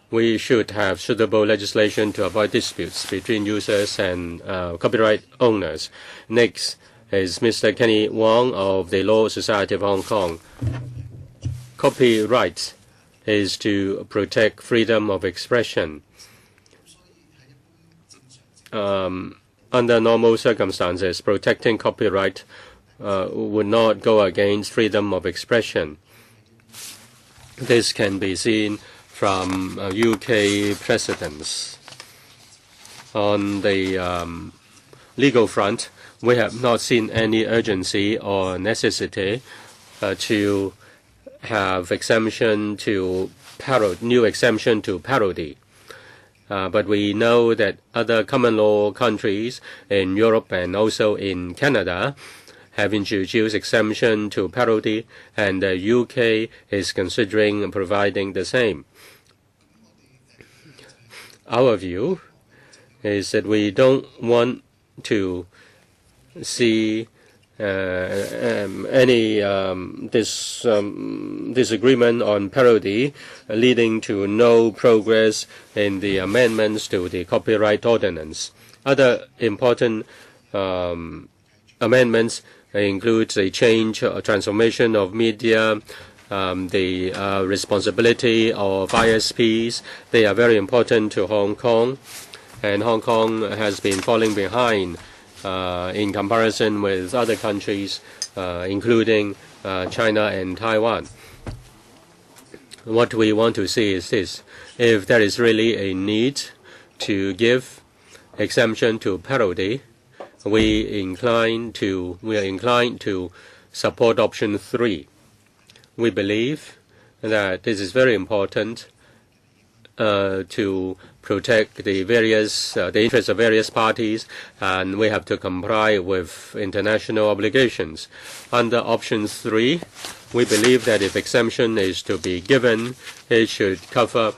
Speaker 1: We should have suitable legislation to avoid disputes between users and copyright owners. Next is Mr. Kenny Wong of the Law Society of Hong Kong. Copyright is to protect freedom of expression. Under normal circumstances, protecting copyright would not go against freedom of expression. This can be seen from UK precedents. On the legal front, we have not seen any urgency or necessity to have exemption to new exemption to parody. But we know that other common law countries in Europe and also in Canada have introduced exemption to parody, and the UK is considering providing the same. Our view is that we don't want to see any disagreement on parody leading to no progress in the amendments to the copyright ordinance. Other important amendments include a change or transformation of media, the responsibility of ISPs. They are very important to Hong Kong, and Hong Kong has been falling behind in comparison with other countries, including China and Taiwan. What we want to see is this: if there is really a need to give exemption to parody, we are inclined to support option 3. We believe that this is very important to protect the interests of various parties, and we have to comply with international obligations. Under option 3, we believe that if exemption is to be given, it should cover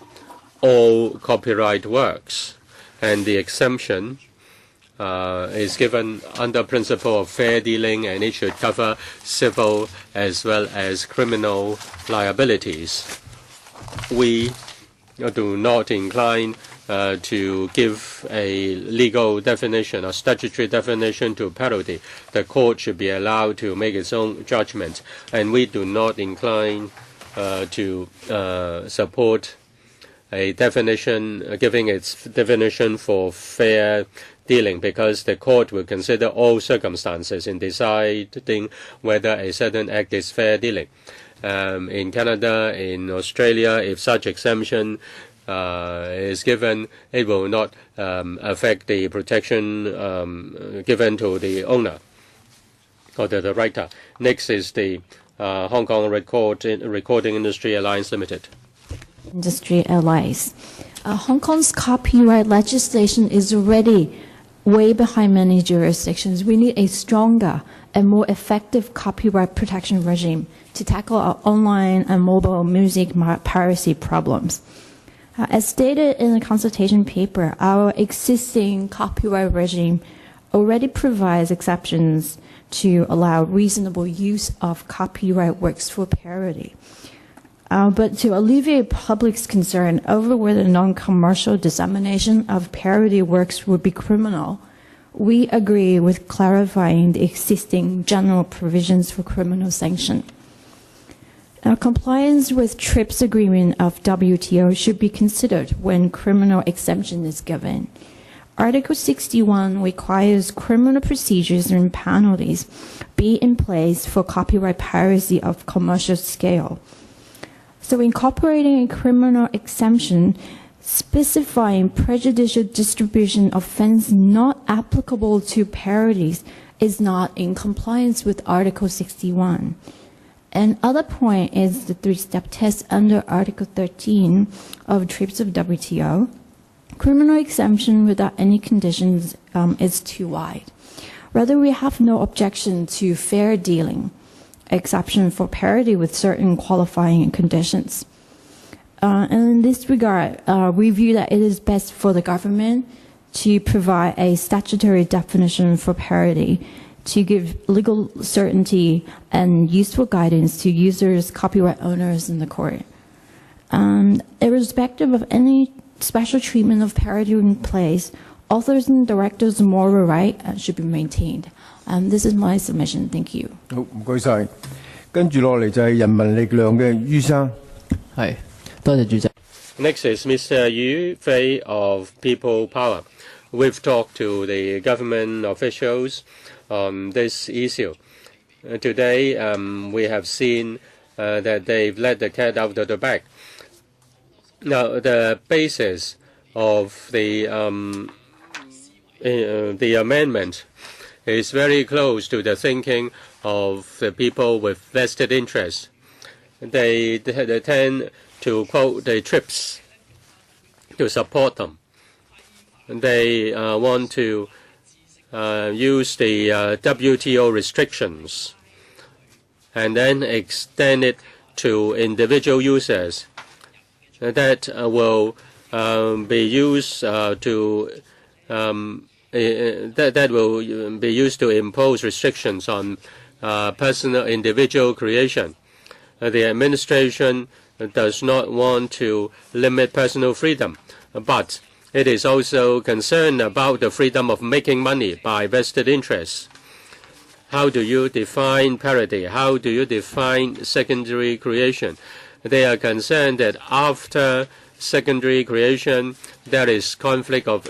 Speaker 1: all copyright works, and the exemption is given under principle of fair dealing, and it should cover civil as well as criminal liabilities. We do not incline to give a legal definition or statutory definition to parody. The court should be allowed to make its own judgment, and we do not incline to support a definition, giving its definition for fair dealing, because the court will consider all circumstances in deciding whether a certain act is fair dealing. In Canada, in Australia, if such exemption is given, it will not affect the protection given to the owner or the writer. Next is the Hong Kong Recording Industry Alliance Limited.
Speaker 7: Industry Alliance. Hong Kong's copyright legislation is already way behind many jurisdictions. We need a stronger and more effective copyright protection regime to tackle our online and mobile music piracy problems. As stated in the consultation paper, our existing copyright regime already provides exceptions to allow reasonable use of copyright works for parody. But to alleviate public's concern over whether non-commercial dissemination of parody works would be criminal, we agree with clarifying the existing general provisions for criminal sanction. Compliance with TRIPS agreement of WTO should be considered when criminal exemption is given. Article 61 requires criminal procedures and penalties be in place for copyright piracy of commercial scale. So incorporating a criminal exemption specifying prejudicial distribution offense not applicable to parodies is not in compliance with Article 61. Another point is the three-step test under Article 13 of TRIPS of WTO. Criminal exemption without any conditions is too wide. Rather, we have no objection to fair dealing, exception for parody with certain qualifying conditions. And in this regard, we view that it is best for the government to provide a statutory definition for parody, to give legal certainty and useful guidance to users, copyright owners, and the court. Irrespective of any special treatment of parody in place, authors and directors' moral right should be maintained. This is my submission. Thank you.
Speaker 2: 好，唔該晒。跟住落嚟就係人民力量嘅于生。
Speaker 8: 係，多謝主席。
Speaker 1: Next is Mr. Yu Fei of People Power. We've talked to the government officials on this issue. Today, we have seen that they've let the cat out of the bag. Now, the basis of the amendment is very close to the thinking of the people with vested interest. They tend to quote the TRIPS to support them. They want to use the WTO restrictions and then extend it to individual users. That will be used that will be used to impose restrictions on personal individual creation. The administration does not want to limit personal freedom, but it is also concerned about the freedom of making money by vested interests. How do you define parody? How do you define secondary creation? They are concerned that after secondary creation, there is conflict of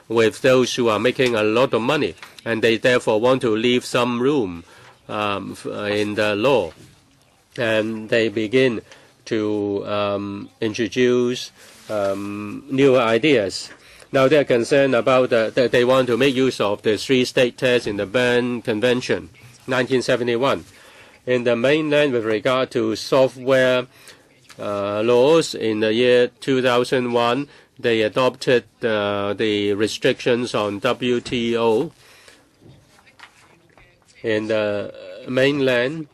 Speaker 1: with those who are making a lot of money, and they therefore want to leave some room in the law. And they begin to introduce new ideas. Now they're concerned about that they want to make use of the three-state test in the Berne Convention, 1971. In the mainland, with regard to software laws, in the year 2001, they adopted the restrictions on WTO. In the mainland,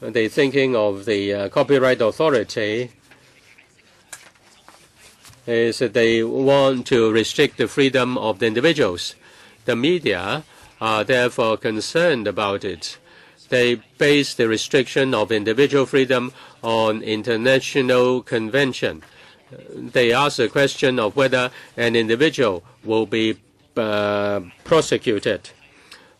Speaker 1: they're thinking of the Copyright Authority is that they want to restrict the freedom of the individuals. The media are therefore concerned about it. They base the restriction of individual freedom on international convention. They ask the question of whether an individual will be prosecuted.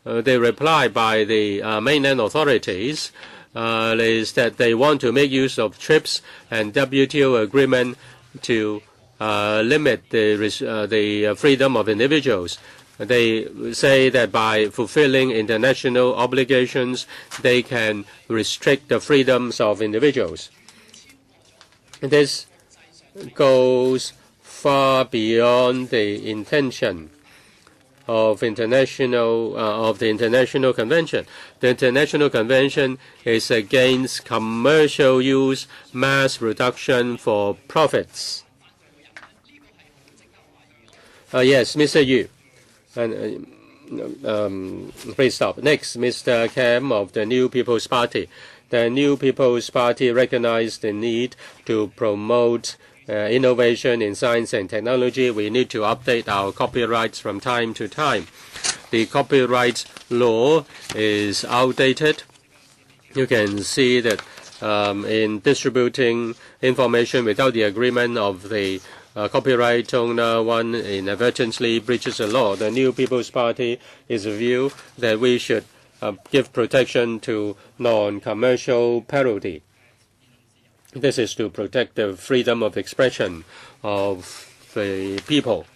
Speaker 1: The reply by the mainland authorities is that they want to make use of TRIPS and WTO agreement to limit the freedom of individuals. They say that by fulfilling international obligations, they can restrict the freedoms of individuals. This goes far beyond the intention of the International Convention. The International Convention is against commercial use, mass production for profits. Yes, Mr. Yu. And please stop. Next, Mr. Kam of the New People's Party. The New People's Party recognized the need to promote innovation in science and technology. We need to update our copyrights from time to time. The copyright law is outdated. You can see that in distributing information without the agreement of the copyright owner, one inadvertently breaches the law. The New People's Party is a view that we should give protection to non-commercial parody. This is to protect the freedom of expression of the people.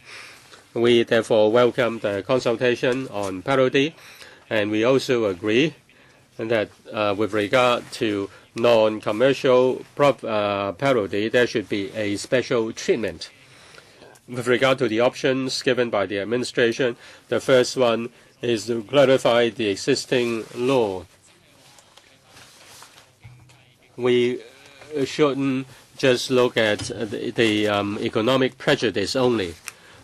Speaker 1: We therefore welcome the consultation on parody, and we also agree that with regard to non-commercial parody, there should be a special treatment. With regard to the options given by the administration, the first one is to clarify the existing law. We shouldn't just look at the economic prejudice only.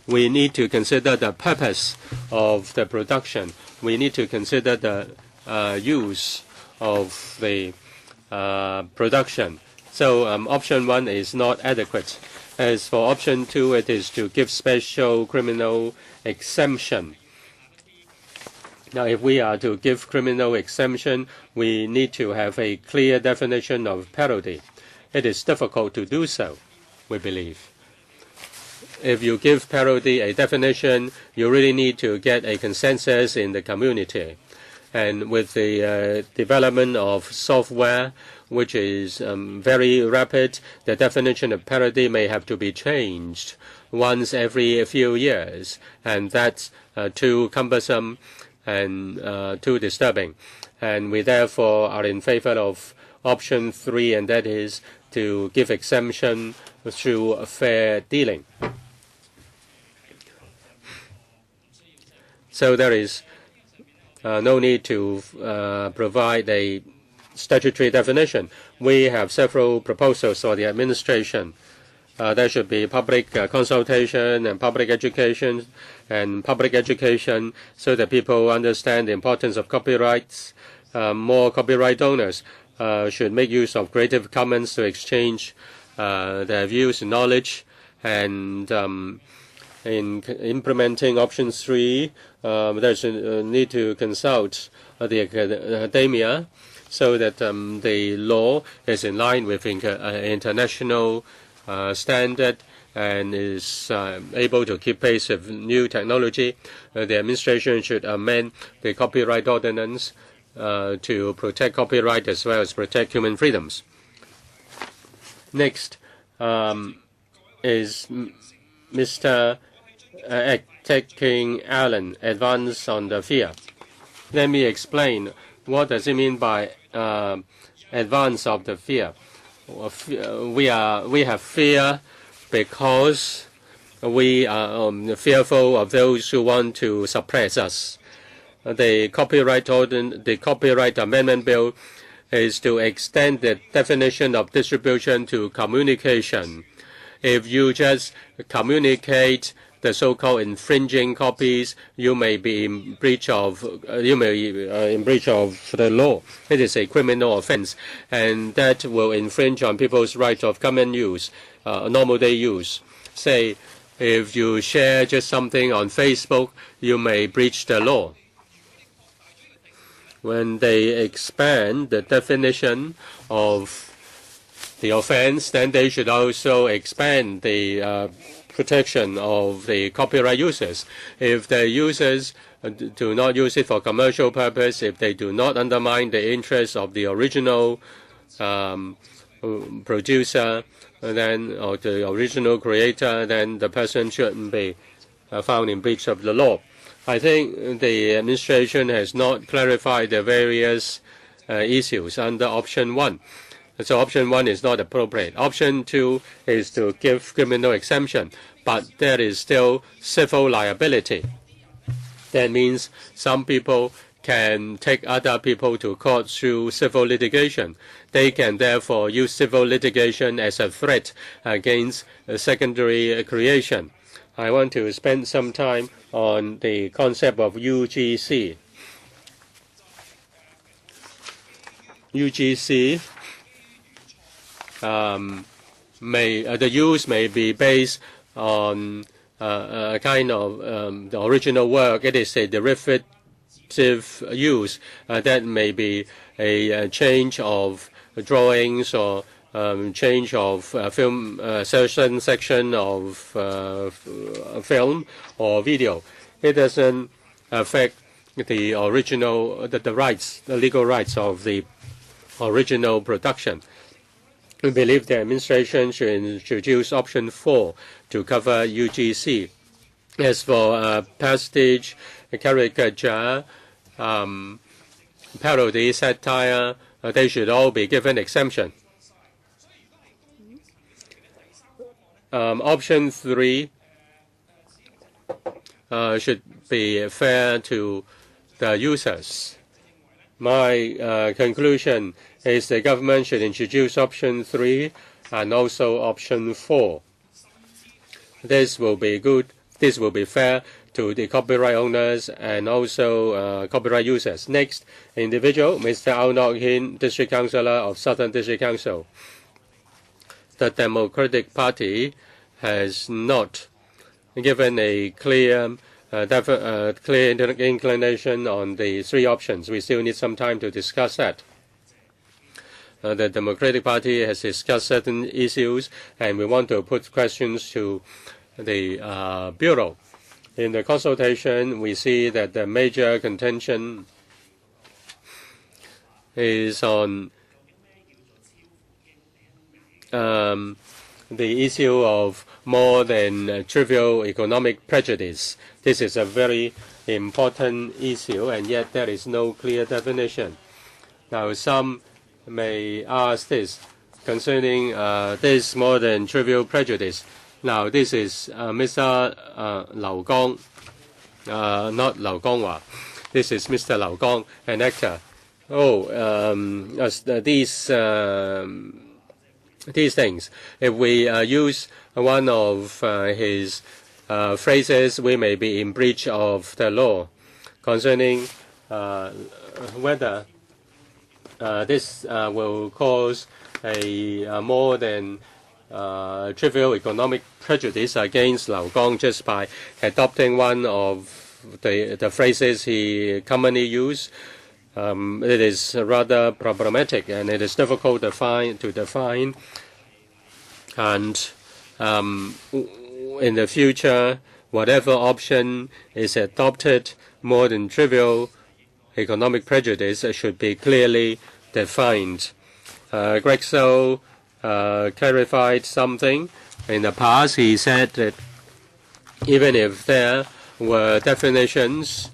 Speaker 1: We need to consider the purpose of the production. We need to consider the use of the production. So option 1 is not adequate. As for option 2, it is to give special criminal exemption. Now, if we are to give criminal exemption, we need to have a clear definition of parody. It is difficult to do so, we believe. If you give parody a definition, you really need to get a consensus in the community. And with the development of software, which is very rapid, the definition of parody may have to be changed once every few years, and that's too cumbersome and too disturbing. And we therefore are in favor of option 3, and that is to give exemption through fair dealing. So there is no need to provide a statutory definition. We have several proposals for the administration. There should be public consultation and public education so that people understand the importance of copyrights. More copyright owners should make use of Creative Commons to exchange their views and knowledge. And in implementing option 3, there's a need to consult the academia so that the law is in line with international standard and is able to keep pace with new technology. The administration should amend the copyright ordinance to protect copyright as well as protect human freedoms. Next is Mr. Taking Allen, advance on the fear. Let me explain what does it mean by advance of the fear. We have fear because we are fearful of those who want to suppress us. The copyright amendment bill is to extend the definition of distribution to communication. If you just communicate the so-called infringing copies, you may be in breach of the law. It is a criminal offense, and that will infringe on people's right of common use, normal day use. Say, if you share just something on Facebook, you may breach the law. When they expand the definition of the offense, then they should also expand the protection of the copyright users. If the users do not use it for commercial purpose, if they do not undermine the interests of the original producer, then or the original creator, then the person shouldn't be found in breach of the law. I think the administration has not clarified the various issues under option 1. So option 1 is not appropriate. Option 2 is to give criminal exemption, but there is still civil liability. That means some people can take other people to court through civil litigation. They can therefore use civil litigation as a threat against secondary creation. I want to spend some time on the concept of UGC. UGC the use may be based on a kind of the original work. It is a derivative use that may be a change of drawings or change of film, certain section of film or video. It doesn't affect the original, the rights, the legal rights of the original production. We believe the administration should introduce option 4 to cover UGC. As for pastiche, caricature, parody, satire, they should all be given exemption. Option 3 should be fair to the users. My conclusion is the government should introduce option 3 and also option 4. This will be good. This will be fair to the copyright owners and also copyright users. Next, individual, Mr. Ao Nok Hin, District Councillor of Southern District Council. the Democratic Party has not given a clear inclination on the three options. We still need some time to discuss that. The Democratic Party has discussed certain issues, and we want to put questions to the Bureau. In the consultation, we see that the major contention is on the issue of more than trivial economic prejudice. This is a very important issue, and yet there is no clear definition. Now, some may ask this concerning this more than trivial prejudice. Now, this is Mr. Liu Gong, not Liu Gonghua. This is Mr. Liu Gong, an actor. These things, if we use one of his phrases, we may be in breach of the law concerning whether this will cause a more than trivial economic prejudice against Liu Gong just by adopting one of the phrases he commonly used. It is rather problematic, and it is difficult to define. And in the future, whatever option is adopted, more than trivial economic prejudice should be clearly defined. Greg So clarified something. In the past, he said that even if there were definitions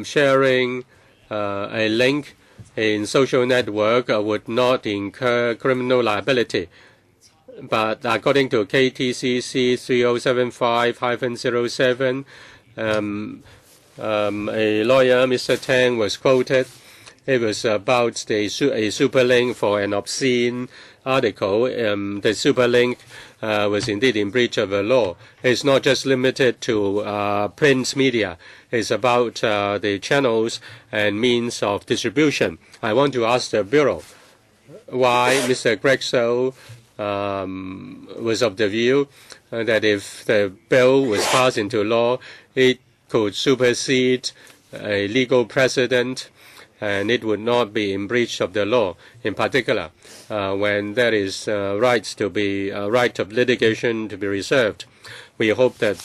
Speaker 1: sharing a link in social network would not incur criminal liability. But according to KTCC 3075-07, a lawyer, Mr. Tang, was quoted. It was about a superlink for an obscene article. The superlink was indeed in breach of the law. It's not just limited to print media. It's about the channels and means of distribution. I want to ask the Bureau why Mr. Greg So was of the view that if the bill was passed into law, it could supersede a legal precedent and it would not be in breach of the law, in particular when there is right of litigation to be reserved. We hope that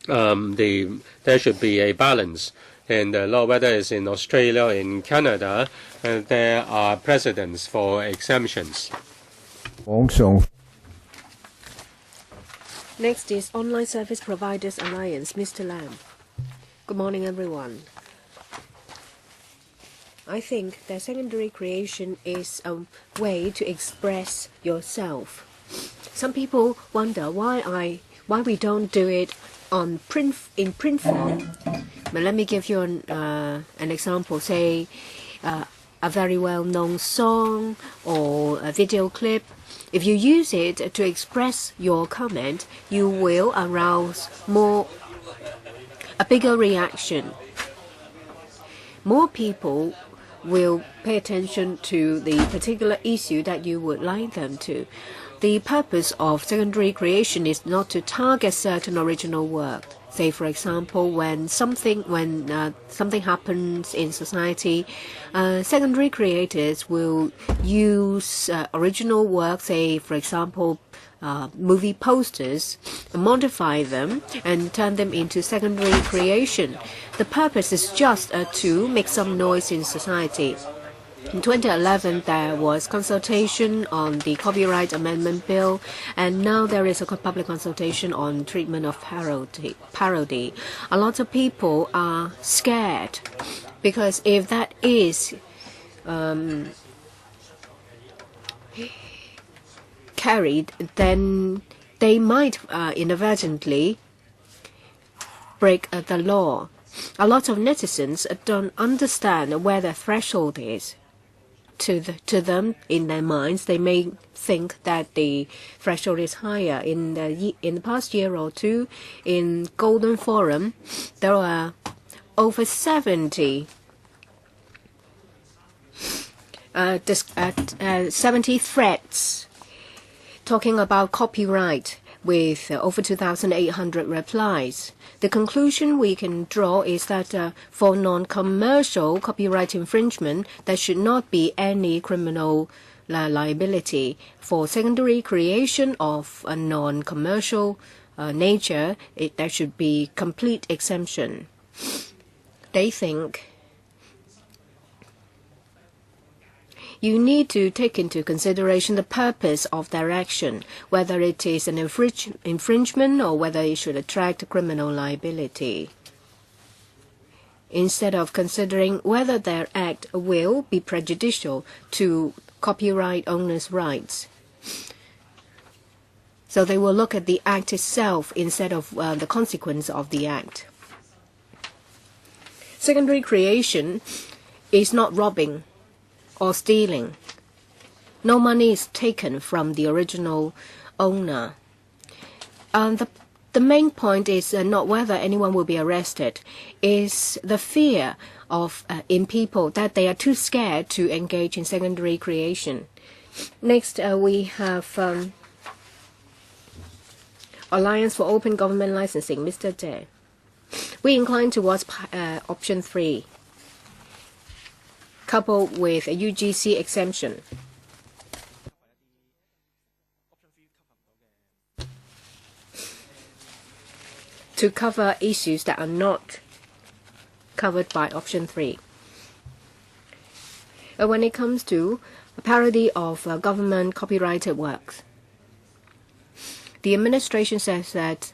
Speaker 1: there should be a balance in the law, whether it's in Australia or in Canada, there are precedents for exemptions.
Speaker 3: Next is Online Service Providers Alliance, Mr. Lam. Good morning, everyone. I think that secondary creation is a way to express yourself. Some people wonder why we don't do it in print form. But let me give you an example. Say a very well-known song or a video clip. If you use it to express your comment, you will arouse a bigger reaction. More people will pay attention to the particular issue that you would like them to. The purpose of secondary creation is not to target certain original work. Say, for example, when something happens in society, secondary creators will use original work, say, for example, movie posters, modify them and turn them into secondary creation. The purpose is just to make some noise in society. In 2011, there was consultation on the Copyright Amendment Bill, and now there is a public consultation on treatment of parody. A lot of people are scared because if that is carried, then they might inadvertently break the law. A lot of netizens don't understand where the threshold is. To them, in their minds, they may think that the threshold is higher. In the past year or two, in Golden Forum, there are over 70 threats talking about copyright with over 2,800 replies. The conclusion we can draw is that for non-commercial copyright infringement, there should not be any criminal liability. For secondary creation of a non-commercial nature, there should be complete exemption. They think you need to take into consideration the purpose of their action, whether it is an infringement or whether it should attract criminal liability, instead of considering whether their act will be prejudicial to copyright owners' rights. So they will look at the act itself instead of the consequence of the act. Secondary creation is not robbing or stealing. No money is taken from the original owner. The main point is not whether anyone will be arrested, is the fear of in people that they are too scared to engage in secondary creation. Next, we have Alliance for Open Government Licensing, Mr. Dai. We incline towards option 3. Coupled with a UGC exemption. To cover issues that are not covered by option 3. When it comes to a parody of government copyrighted works, the administration says that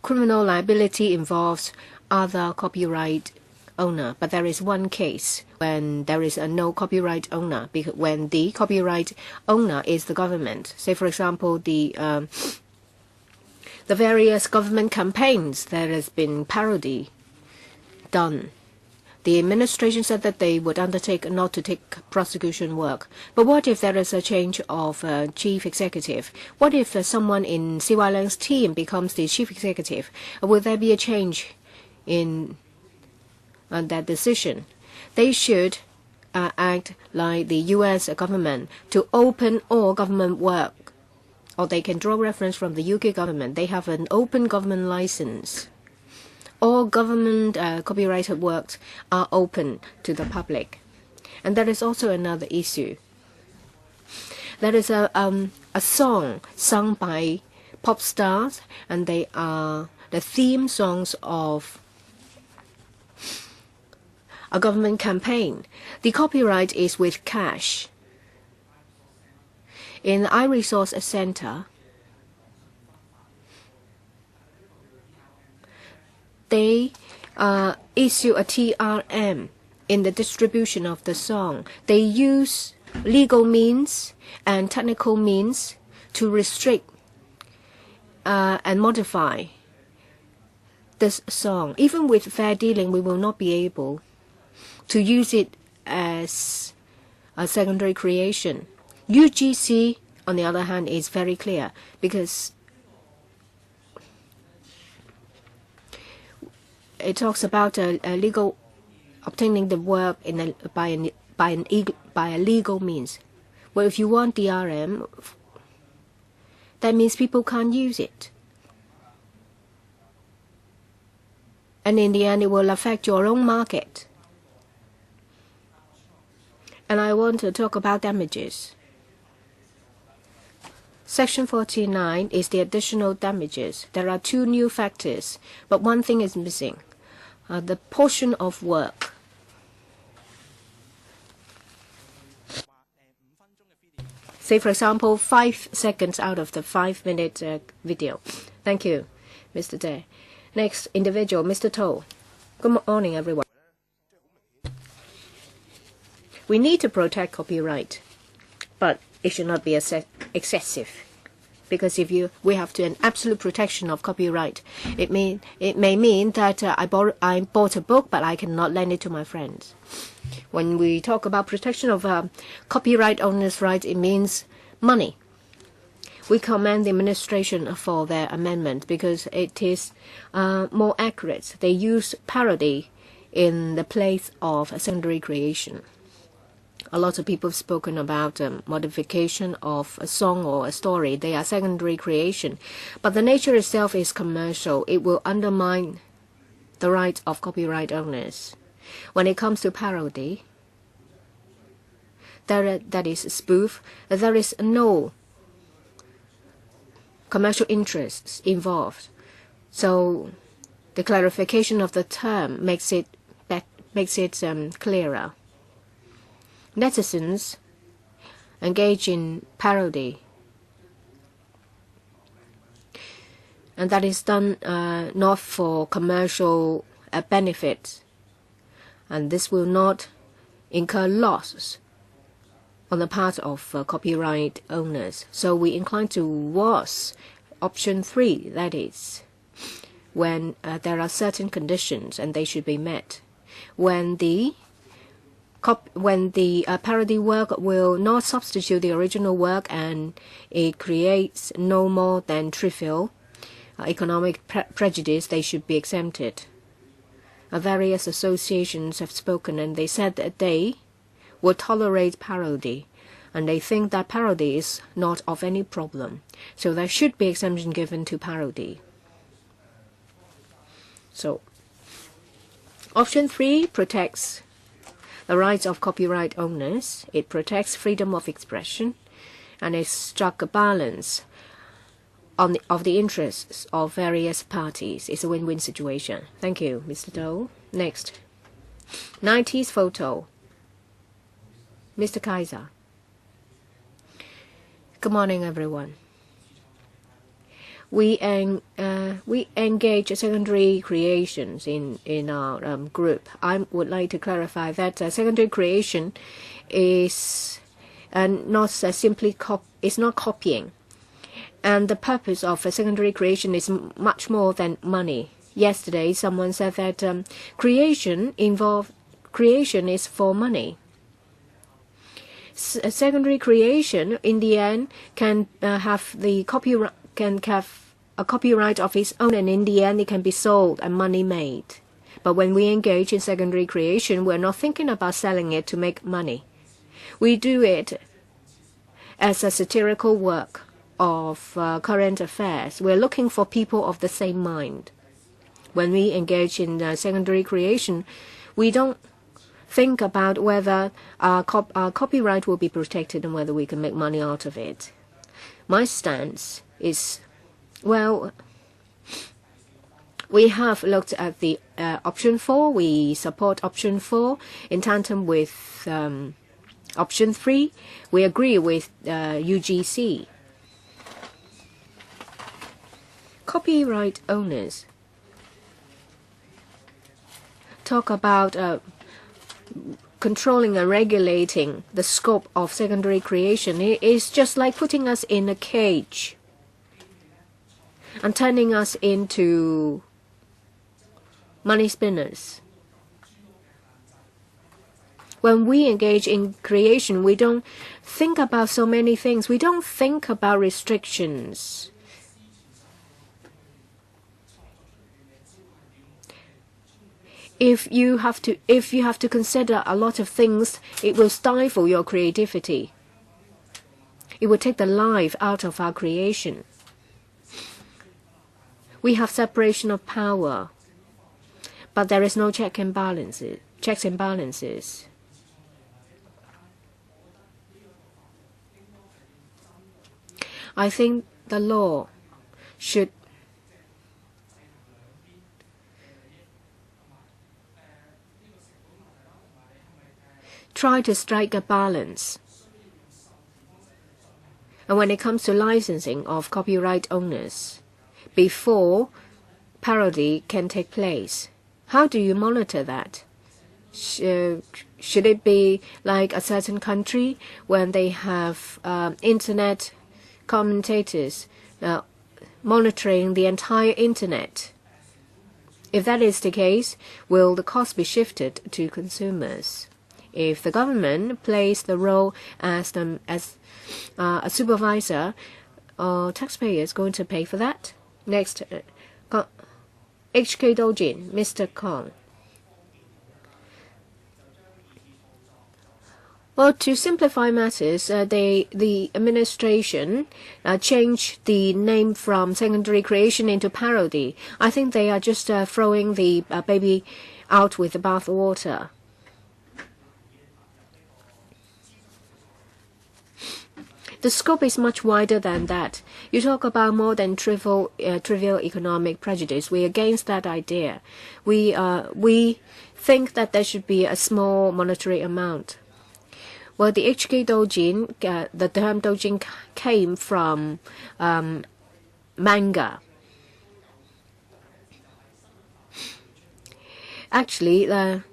Speaker 3: criminal liability involves other copyright owner, but there is one case when there is no copyright owner, because when the copyright owner is the government. Say, for example, the various government campaigns that has been parody done. The administration said that they would undertake not to take prosecution work. But what if there is a change of chief executive? What if someone in CY Leung's team becomes the chief executive? Will there be a change in that decision? They should act like the U.S. government to open all government work. Or they can draw reference from the UK government. They have an open government license. All government copyrighted works are open to the public. And there is also another issue. There is a song sung by pop stars, and they are the theme songs of a government campaign. The copyright is with cash. In the iResource Center, they issue a TRM in the distribution of the song. They use legal means and technical means to restrict and modify this song. Even with fair dealing, we will not be able to use it as a secondary creation. UGC, on the other hand, is very clear, because it talks about legal obtaining the work by a legal means. Well, if you want DRM, that means people can't use it. And in the end, it will affect your own market. And I want to talk about damages. Section 49 is the additional damages. There are two new factors, but one thing is missing. The portion of work. Say, for example, 5 seconds out of the 5-minute video. Thank you, Mr. Dai. Next, individual, Mr. To. Good morning, everyone. We need to protect copyright, but it should not be excessive. Because if we have to an absolute protection of copyright, it may mean that I bought a book, but I cannot lend it to my friends. When we talk about protection of copyright owners' rights, it means money. We commend the administration for their amendment because it is more accurate. They use parody in the place of secondary creation. A lot of people have spoken about modification of a song or a story. They are secondary creation. But the nature itself is commercial. It will undermine the rights of copyright owners. When it comes to parody, that is spoof, there is no commercial interests involved. So the clarification of the term makes it clearer. Netizens engage in parody, and that is done not for commercial benefit, and this will not incur losses on the part of copyright owners. So we incline towards option 3, that is, when there are certain conditions and they should be met. When the parody work will not substitute the original work and it creates no more than trivial economic prejudice, they should be exempted. Various associations have spoken, and they said that they would tolerate parody, and they think that parody is not of any problem. So there should be exemption given to parody. So option 3 protects the rights of copyright owners. It protects freedom of expression, and it struck a balance of the interests of various parties. It's a win-win situation. Thank you, Mr. Doe. Next, 90s photo. Mr. Kaiser. Good morning, everyone. We engage secondary creations in our group. I would like to clarify that secondary creation is not simply not copying, and the purpose of secondary creation is much more than money. Yesterday, someone said that creation is for money. Secondary creation, in the end, can have the copyright. Can have a copyright of its own, and in the end it can be sold and money made. But when we engage in secondary creation, we're not thinking about selling it to make money. We do it as a satirical work of current affairs. We're looking for people of the same mind. When we engage in secondary creation, we don't think about whether our copyright will be protected and whether we can make money out of it. My stance is, well, we have looked at the option 4. We support option 4 in tandem with option 3. We agree with UGC. Copyright owners talk about controlling and regulating the scope of secondary creation. It is just like putting us in a cage and turning us into money spinners. When we engage in creation, we don't think about so many things. We don't think about restrictions. If you have to consider a lot of things, it will stifle your creativity. It will take the life out of our creation. We have separation of power, but there is no checks and balances. I think the law should try to strike a balance. And when it comes to licensing of copyright owners, before parody can take place, how do you monitor that? Should it be like a certain country when they have internet commentators monitoring the entire internet? If that is the case, will the cost be shifted to consumers? If the government plays the role as a supervisor, are taxpayers going to pay for that? Next, HK Dojin, Mr. Kong. Well, to simplify matters, the administration changed the name from secondary creation into parody. I think they are just throwing the baby out with the bathwater. The scope is much wider than that. You talk about more than trivial economic prejudice. We're against that idea. We think that there should be a small monetary amount. Well, the HK Dojin, the term Dojin came from manga. Actually, the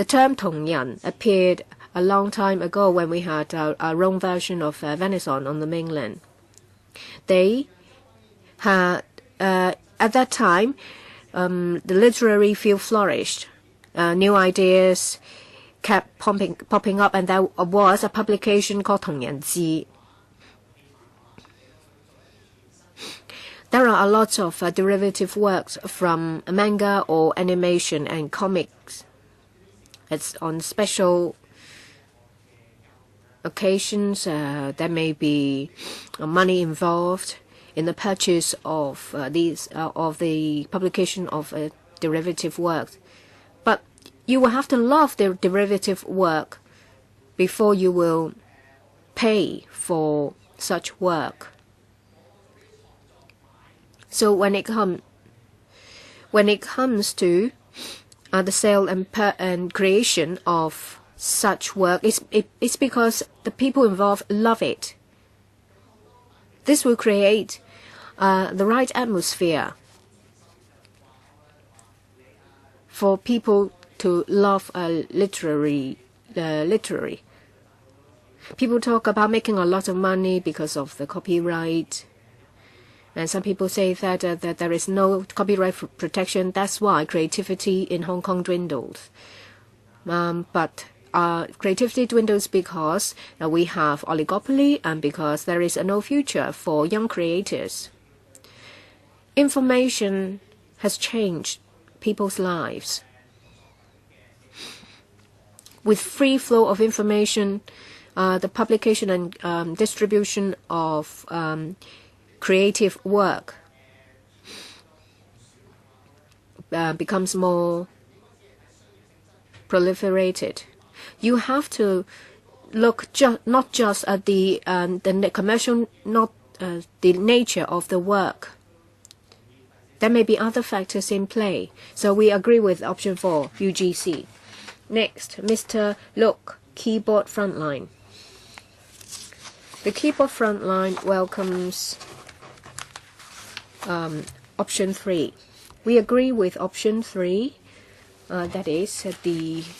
Speaker 3: term Tongyan appeared a long time ago when we had our own version of Venison on the mainland. They had, at that time, the literary field flourished. New ideas kept popping up, and there was a publication called Tongyan-ji. There are a lot of derivative works from manga or animation and comics. It's on special occasions. There may be money involved in the purchase of the publication of derivative works. But you will have to love the derivative work before you will pay for such work. So when it comes to the sale and creation of such work, it's because the people involved love it. This will create the right atmosphere for people to love literary. People talk about making a lot of money because of the copyright. And some people say that there is no copyright protection. That's why creativity in Hong Kong dwindles. But creativity dwindles because we have oligopoly and because there is no future for young creators. Information has changed people's lives. With free flow of information, the publication and distribution of creative work becomes more proliferated. You have to look not just at the commercial, not the nature of the work. There may be other factors in play. So we agree with option 4, UGC. Next, Mr. Look, keyboard frontline. The keyboard frontline welcomes option 3. We agree with option 3, that is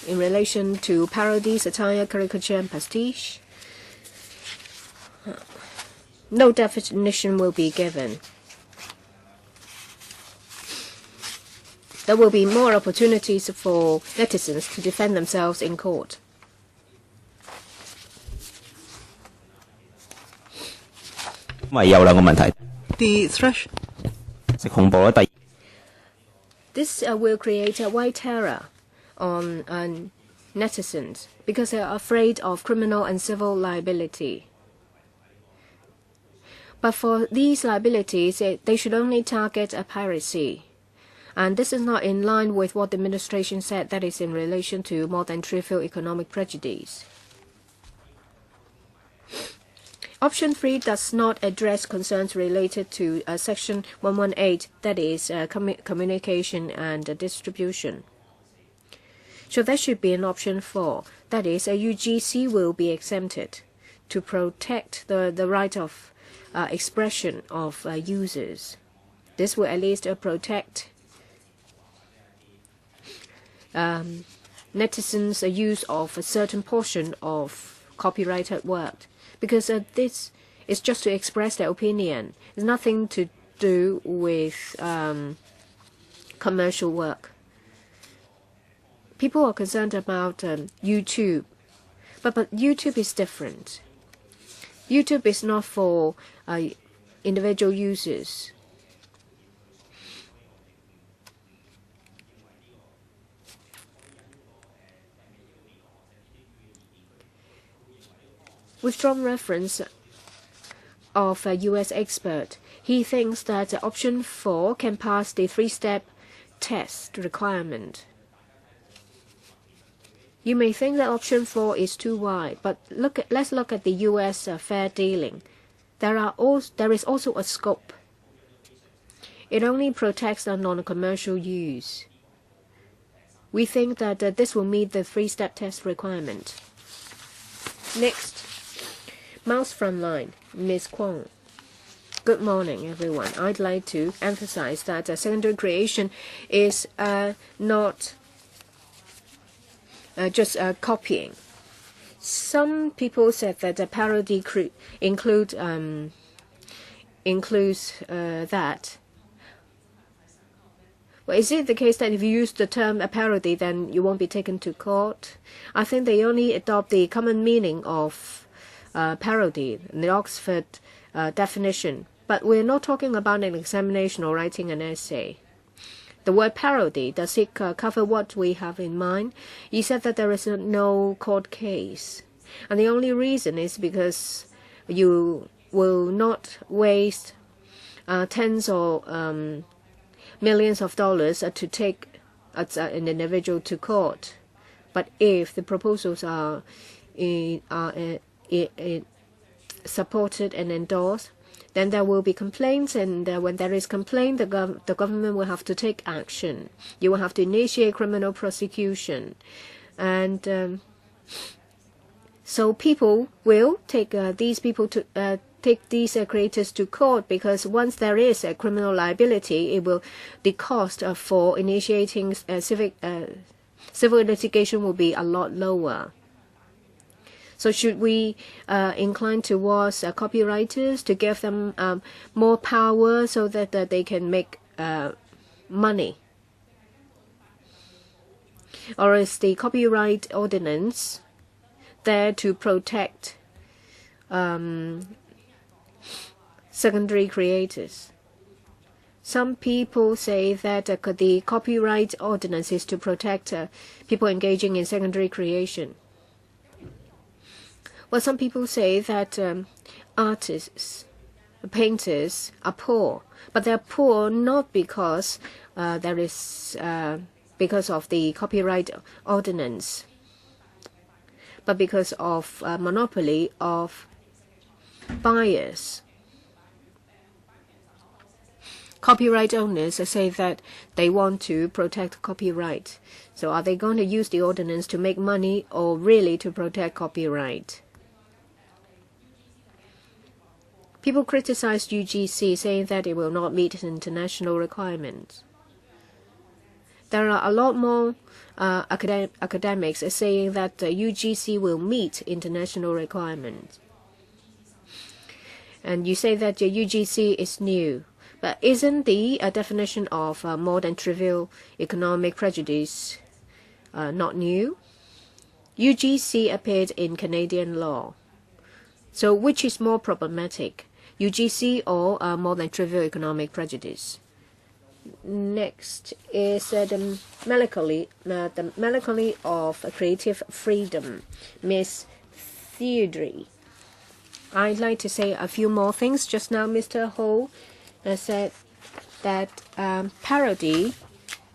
Speaker 3: in relation to parody, satire, caricature, and pastiche. No definition will be given. There will be more opportunities for netizens to defend themselves in court.
Speaker 4: The threshold.
Speaker 3: This will create a white terror on netizens because they are afraid of criminal and civil liability. But for these liabilities, they should only target a piracy. And this is not in line with what the administration said, that is in relation to more than trivial economic prejudice. Option 3 does not address concerns related to Section 118, that is communication and distribution. So there should be an option 4, that is a UGC will be exempted to protect the right of expression of users. This will at least protect netizens' use of a certain portion of copyrighted work. Because this is just to express their opinion. It's nothing to do with commercial work. People are concerned about YouTube, but YouTube is different. YouTube is not for individual users. withdrawn reference of a U.S. expert. He thinks that option 4 can pass the 3-step test requirement. You may think that option 4 is too wide, but let's look at the U.S. Fair dealing. There is also a scope. It only protects the non-commercial use. We think that this will meet the 3-step test requirement. Next, Mouse Frontline, Ms. Kwong. Good morning, everyone. I'd like to emphasize that secondary creation is not just copying. Some people said that the parody includes that. Well, is it the case that if you use the term a parody, then you won't be taken to court? I think they only adopt the common meaning of parody, the Oxford definition. But we're not talking about an examination or writing an essay. The word parody, does it cover what we have in mind? You said that there is no court case. And the only reason is because you will not waste tens or millions of dollars to take an individual to court. But if the proposals are supported and endorsed, then there will be complaints, and when there is complaint, the government will have to take action. You will have to initiate criminal prosecution. And so people will take these creators to court, because once there is a criminal liability, the cost for initiating civil litigation will be a lot lower. So should we incline towards copywriters to give them more power so that they can make money? Or is the copyright ordinance there to protect secondary creators? Some people say that the copyright ordinance is to protect people engaging in secondary creation. Well, some people say that artists, painters are poor, but they're poor not because because of the copyright ordinance, but because of monopoly of buyers. Copyright owners say that they want to protect copyright. So are they going to use the ordinance to make money or really to protect copyright? People criticize UGC, saying that it will not meet international requirements. There are a lot more academics saying that UGC will meet international requirements. And you say that UGC is new. But isn't the definition of more than trivial economic prejudice not new? UGC appeared in Canadian law. So which is more problematic, UGC or more than trivial economic prejudice? Next is the melancholy of creative freedom, Miss Theodore. I'd like to say a few more things. Just now, Mr. Ho said that parody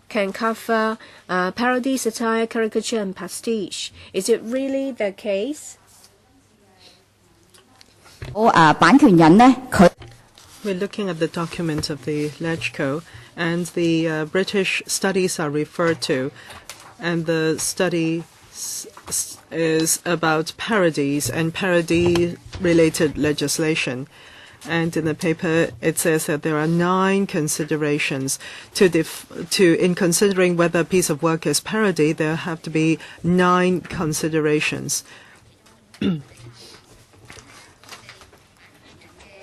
Speaker 3: can cover parody, satire, caricature, and pastiche. Is it really the case?
Speaker 4: We're looking at the document of the LegCo, and the British studies are referred to, and the study is about parodies and parody-related legislation. And in the paper, it says that there are 9 considerations in considering whether a piece of work is parody. There have to be 9 considerations.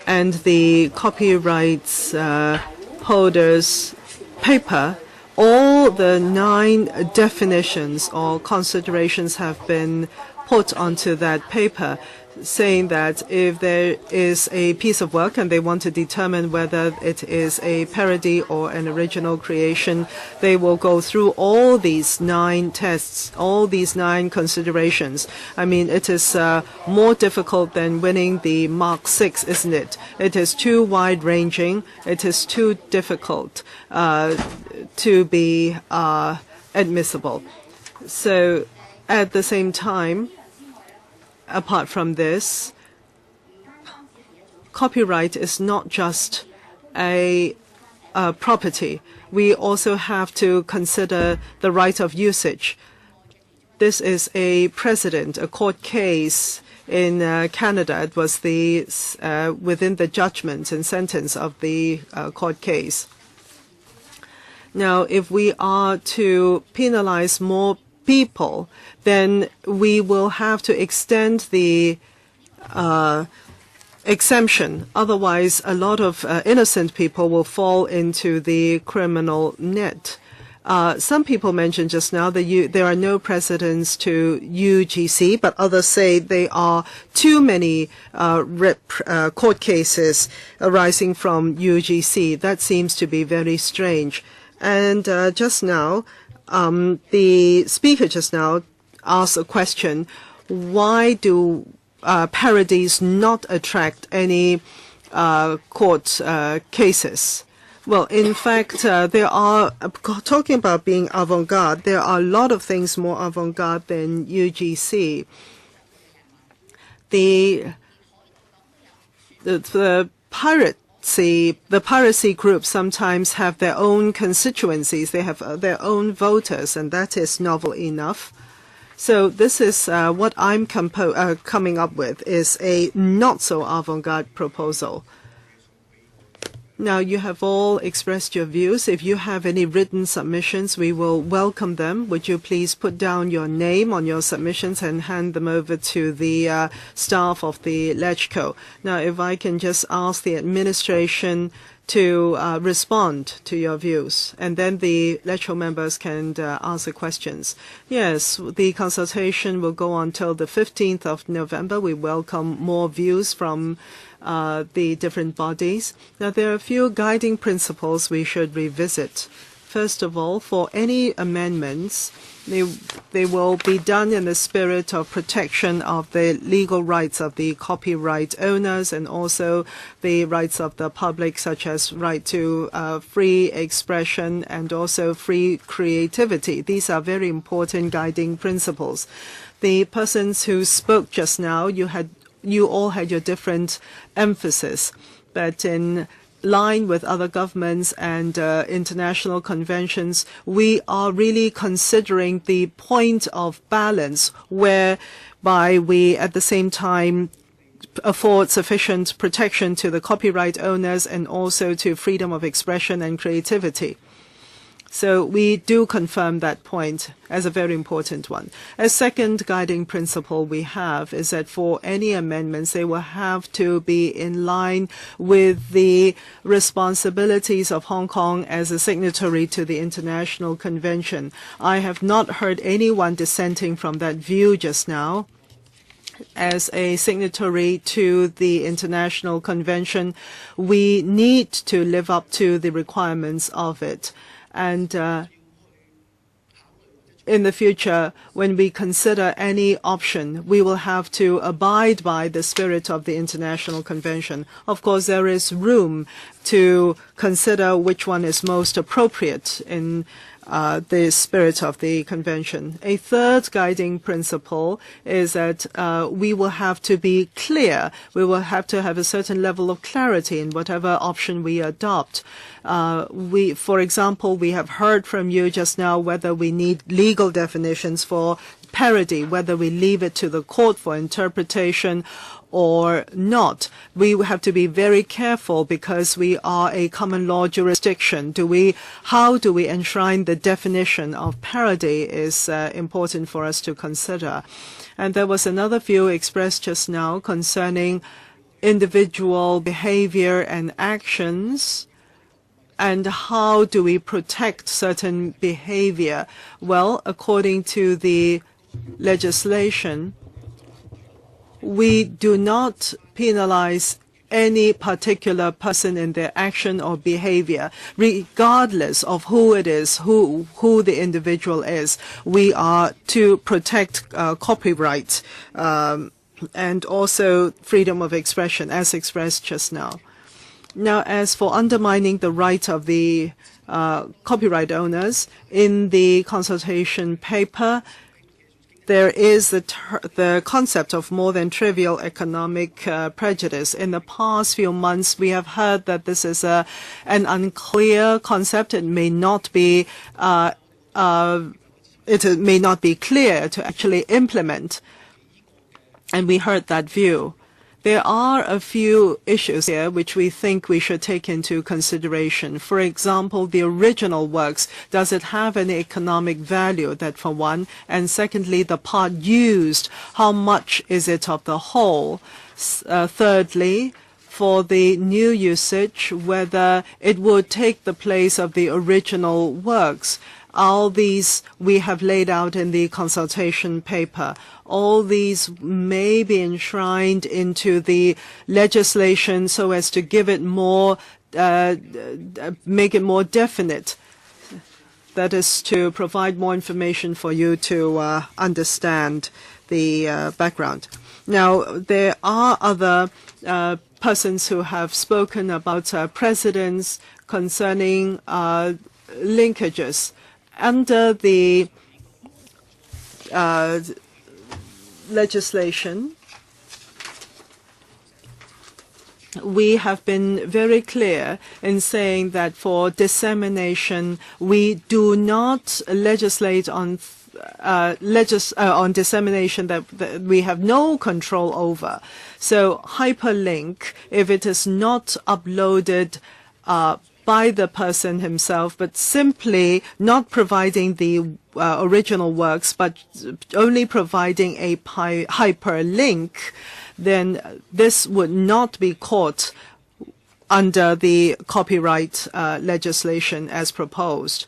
Speaker 4: And the copyrights holders' paper, all the 9 definitions or considerations have been put onto that paper. saying that if there is a piece of work and they want to determine whether it is a parody or an original creation, they will go through all these 9 tests, all these 9 considerations. I mean, it is more difficult than winning the Mark 6, isn't it? It is too wide-ranging. It is too difficult to be admissible. So at the same time, apart from this, copyright is not just a property. We also have to consider the right of usage. This is a precedent, a court case in Canada. It was the within the judgment and sentence of the court case. Now, if we are to penalize more people, then we will have to extend the exemption. Otherwise, a lot of innocent people will fall into the criminal net. Some people mentioned just now that there are no precedents to UGC, but others say there are too many court cases arising from UGC. That seems to be very strange. And just now, the speaker just now asked a question: why do parodies not attract any court cases? Well, in fact, there are, talking about being avant-garde, there are a lot of things more avant-garde than UGC. The piracy groups sometimes have their own constituencies. They have their own voters, and that is novel enough. So this is what I'm coming up with, is a not so avant-garde proposal. Now, you have all expressed your views. If you have any written submissions, we will welcome them. Would you please put down your name on your submissions and hand them over to the staff of the LegCo. Now, if I can just ask the administration to respond to your views, and then the LegCo members can answer questions. Yes, the consultation will go on till the 15th of November. We welcome more views from the different bodies. Now, there are a few guiding principles we should revisit. First of all, for any amendments, they will be done in the spirit of protection of the legal rights of the copyright owners and also the rights of the public, such as right to free expression and also free creativity. These are very important guiding principles. The persons who spoke just now, you all had your different emphasis, but in line with other governments and international conventions, we are really considering the point of balance whereby we at the same time afford sufficient protection to the copyright owners and also to freedom of expression and creativity. So we do confirm that point as a very important one. A second guiding principle we have is that for any amendments, they will have to be in line with the responsibilities of Hong Kong as a signatory to the International Convention. I have not heard anyone dissenting from that view just now. As a signatory to the International Convention, we need to live up to the requirements of it. And in the future, when we consider any option, we will have to abide by the spirit of the International Convention. Of course, there is room to consider which one is most appropriate in the spirit of the convention. A third guiding principle is that we will have to be clear. We will have to have a certain level of clarity in whatever option we adopt. For example, we have heard from you just now whether we need legal definitions for parody, whether we leave it to the court for interpretation or not. We have to be very careful because we are a common law jurisdiction. How do we enshrine the definition of parody is important for us to consider. And there was another view expressed just now concerning individual behavior and actions. And how do we protect certain behavior? Well, according to the legislation, we do not penalize any particular person in their action or behavior, regardless of who it is, who the individual is. We are to protect copyright and also freedom of expression, as expressed just now. Now, as for undermining the right of the copyright owners, in the consultation paper, there is the concept of more than trivial economic prejudice. In the past few months, we have heard that this is an unclear concept. It may not be clear to actually implement, and we heard that view. There are a few issues here which we think we should take into consideration. For example, the original works, does it have any economic value? That for one. And secondly, the part used, how much is it of the whole? Thirdly, for the new usage, whether it would take the place of the original works. All these we have laid out in the consultation paper. All these may be enshrined into the legislation so as to give it more, make it more definite. That is to provide more information for you to understand the background. Now, there are other persons who have spoken about precedents concerning linkages. Under the legislation, we have been very clear in saying that for dissemination, we do not legislate on dissemination that we have no control over. So hyperlink, if it is not uploaded by the person himself, but simply not providing the original works, but only providing a hyperlink, then this would not be caught under the copyright legislation as proposed.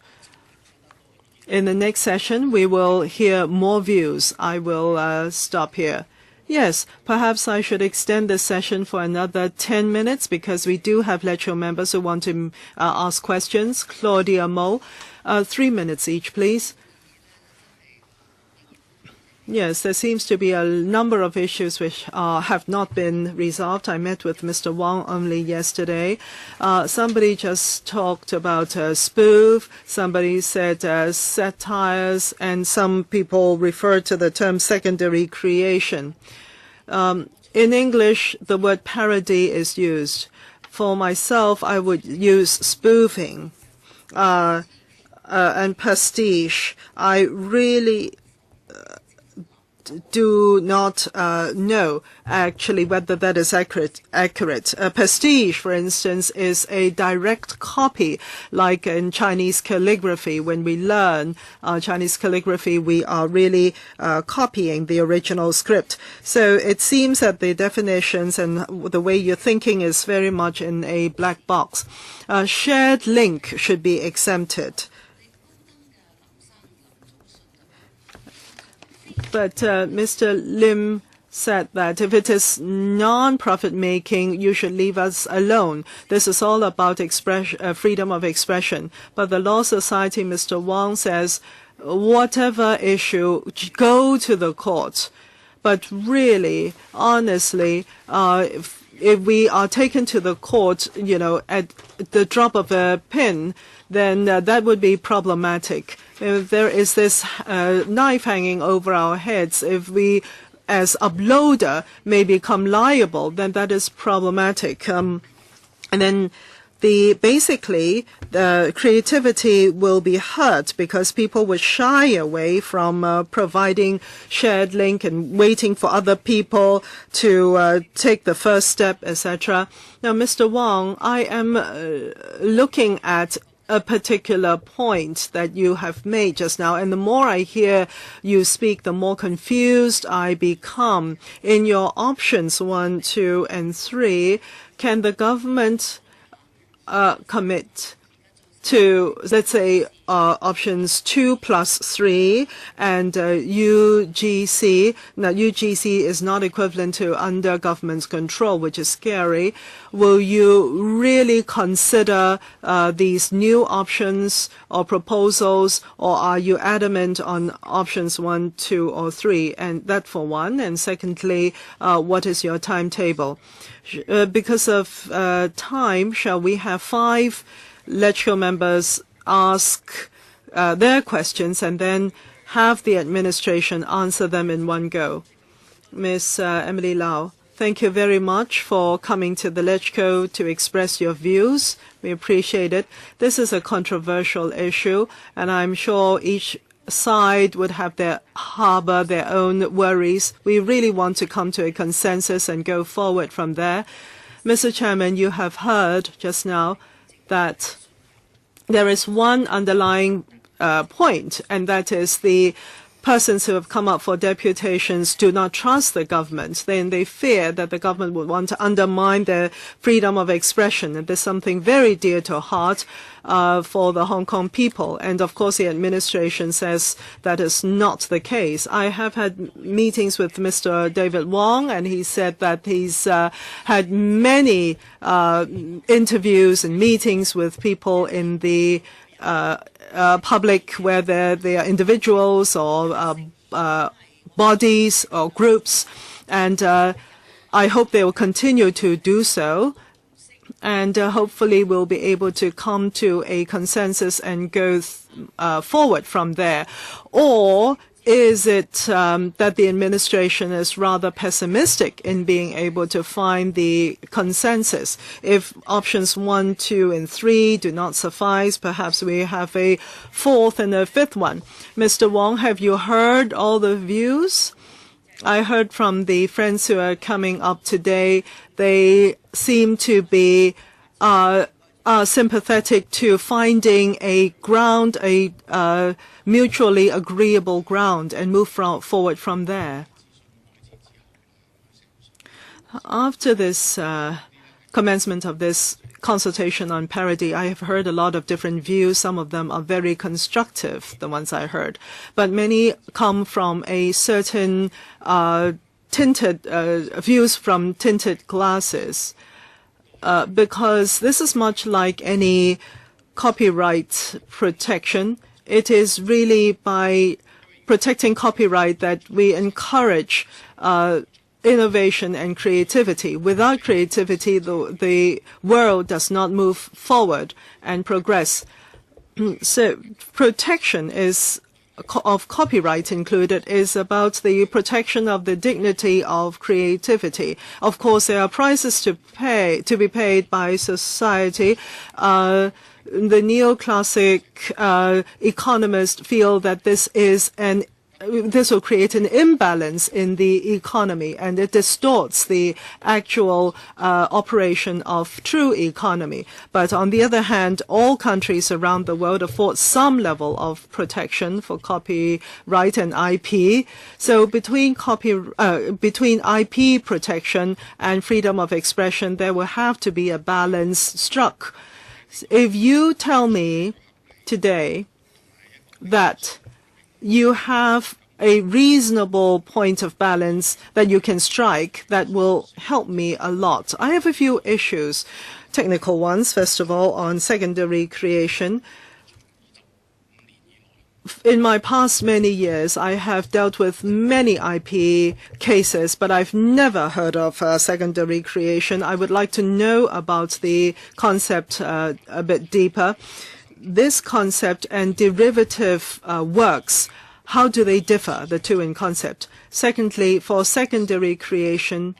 Speaker 4: In the next session, we will hear more views. I will stop here. Yes, perhaps I should extend the session for another 10 minutes because we do have lecture members who want to ask questions. Claudia Mo, 3 minutes each, please. Yes, there seems to be a number of issues which have not been resolved. I met with Mr. Wang only yesterday. Somebody just talked about spoof. Somebody said satires, and some people referred to the term secondary creation. In English, the word parody is used. For myself, I would use spoofing and pastiche. I really do not know actually whether that is accurate. Pastiche, for instance, is a direct copy, like in Chinese calligraphy. When we learn Chinese calligraphy, we are really copying the original script. So it seems that the definitions and the way you're thinking is very much in a black box. Shared link should be exempted. But Mr. Lim said that if it is non-profit making, you should leave us alone. This is all about freedom of expression. But the Law Society, Mr. Wang, says whatever issue, go to the court. But really, honestly, if we are taken to the court, at the drop of a pin, then that would be problematic. If there is this knife hanging over our heads, if we, as uploader, may become liable, then that is problematic. And then basically, the creativity will be hurt because people will shy away from providing shared link and waiting for other people to take the first step, etc. Now, Mr. Wang, I am looking at a particular point that you have made just now, and the more I hear you speak, the more confused I become. In your options 1, 2, and 3, can the government commit to, let's say, options 2 plus 3 and UGC. Now, UGC is not equivalent to under government's control, which is scary. Will you really consider these new options or proposals, or are you adamant on options 1, 2, or 3? And that for one. And secondly, what is your timetable? Because of time, shall we have 5 LegCo members ask their questions and then have the administration answer them in one go? Ms. Emily Lau, thank you very much for coming to the LegCo to express your views. We appreciate it. This is a controversial issue, and I'm sure each side would have harbor their own worries. We really want to come to a consensus and go forward from there. Mr. Chairman, you have heard just now that there is one underlying point, and that is the persons who have come up for deputations do not trust the government. Then they fear that the government would want to undermine their freedom of expression. And there's something very dear to heart for the Hong Kong people. And of course, the administration says that is not the case. I have had meetings with Mr. David Wong, and he said that he's had many interviews and meetings with people in the public, where they are individuals or bodies or groups, and I hope they will continue to do so, and hopefully we'll be able to come to a consensus and go forward from there. Or is it that the administration is rather pessimistic in being able to find the consensus? If options 1, 2, and 3 do not suffice, perhaps we have a 4th and a 5th one. Mr. Wong, have you heard all the views? I heard from the friends who are coming up today. They seem to be sympathetic to finding a ground, a mutually agreeable ground, and move forward from there. After this commencement of this consultation on parity, I have heard a lot of different views. Some of them are very constructive, the ones I heard, but many come from a certain tinted views from tinted glasses. Because this is much like any copyright protection. It is really by protecting copyright that we encourage innovation and creativity. Without creativity, the world does not move forward and progress. So protection of copyright included is about the protection of the dignity of creativity. Of course, there are prices to be paid by society. The neoclassic economists feel that this will create an imbalance in the economy, and it distorts the actual operation of true economy. But on the other hand, all countries around the world afford some level of protection for copyright and IP. So between IP protection and freedom of expression, there will have to be a balance struck. If you tell me today that you have a reasonable point of balance that you can strike, that will help me a lot. I have a few issues, technical ones. First of all, on secondary creation. In my past many years, I have dealt with many IP cases, but I've never heard of secondary creation. I would like to know about the concept a bit deeper. This concept and derivative works, how do they differ, the two in concept? Secondly, for secondary creation,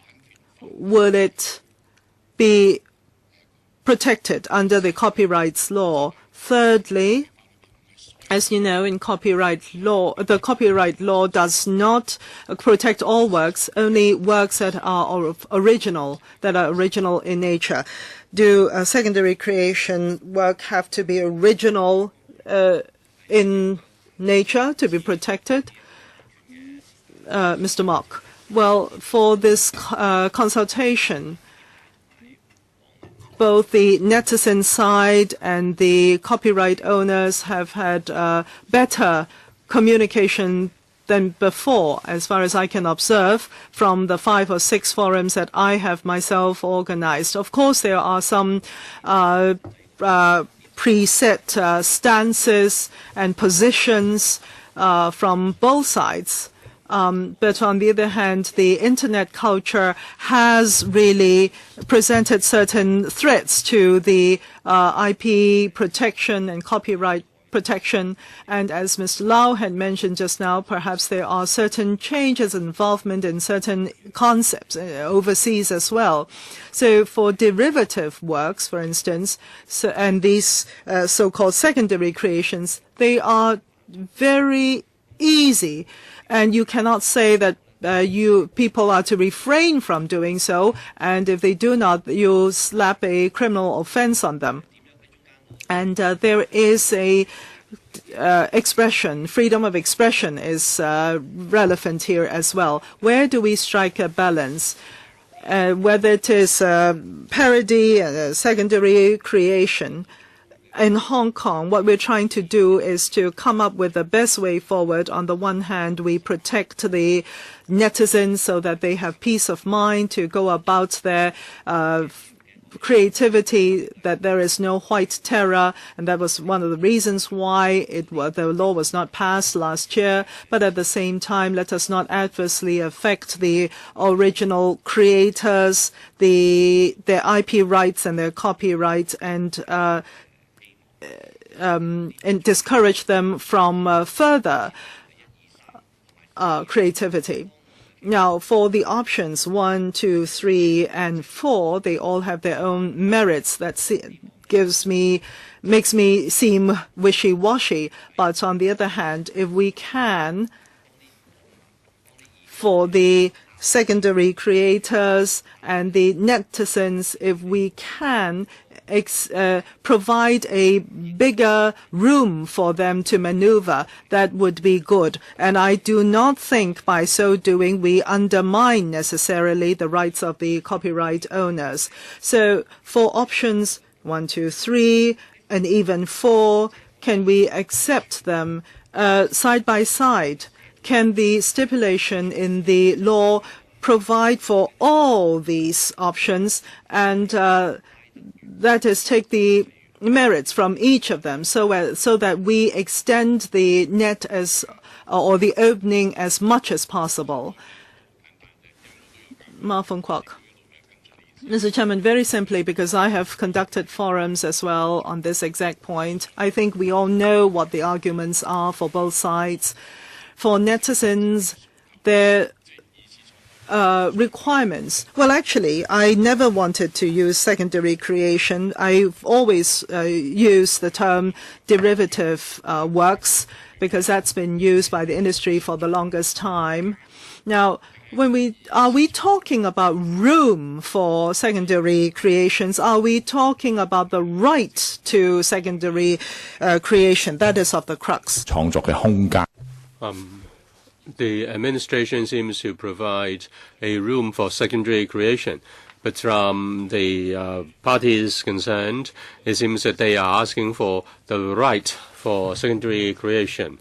Speaker 4: will it be protected under the copyright law? Thirdly, as you know, in copyright law, the copyright law does not protect all works, only works that are original in nature. Do secondary creation work have to be original in nature to be protected? Mr. Mok. Well, for this consultation, both the netizen side and the copyright owners have had better communication than before, as far as I can observe from the 5 or 6 forums that I have myself organized. Of course, there are some preset stances and positions from both sides. But on the other hand, the internet culture has really presented certain threats to the IP protection and copyright protection. And as Mr. Lau had mentioned just now, perhaps there are certain changes, involvement in certain concepts overseas as well. So for derivative works, for instance, and these so-called secondary creations, they are very easy. And you cannot say that people are to refrain from doing so, and if they do not, you slap a criminal offense on them. And there is a freedom of expression is relevant here as well. Where do we strike a balance? Whether it is parody, secondary creation. In Hong Kong, what we're trying to do is to come up with the best way forward. On the one hand, we protect the netizens so that they have peace of mind to go about their creativity, that there is no white terror, and that was one of the reasons why the law was not passed last year. But at the same time, let us not adversely affect the original creators, their IP rights and their copyright, and discourage them from further creativity. Now, for the options 1, 2, 3, and 4, they all have their own merits. That makes me seem wishy-washy. But on the other hand, if we can, for the secondary creators and the netizens, if we can provide a bigger room for them to maneuver, that would be good. And I do not think by so doing we undermine necessarily the rights of the copyright owners. So for options 1, 2, 3, and even 4, can we accept them side by side? Can the stipulation in the law provide for all these options, and that is, take the merits from each of them, so that we extend the net or the opening as much as possible? Ma Fung Kwok. Mr. Chairman, very simply, because I have conducted forums as well on this exact point. I think we all know what the arguments are for both sides. For netizens, their requirements. Well, actually, I never wanted to use secondary creation. I've always used the term derivative works, because that's been used by the industry for the longest time. Now, are we talking about room for secondary creations? Are we talking about the right to secondary creation? That is of the crux.
Speaker 1: The administration seems to provide a room for secondary creation, but from the parties concerned, it seems that they are asking for the right for secondary creation.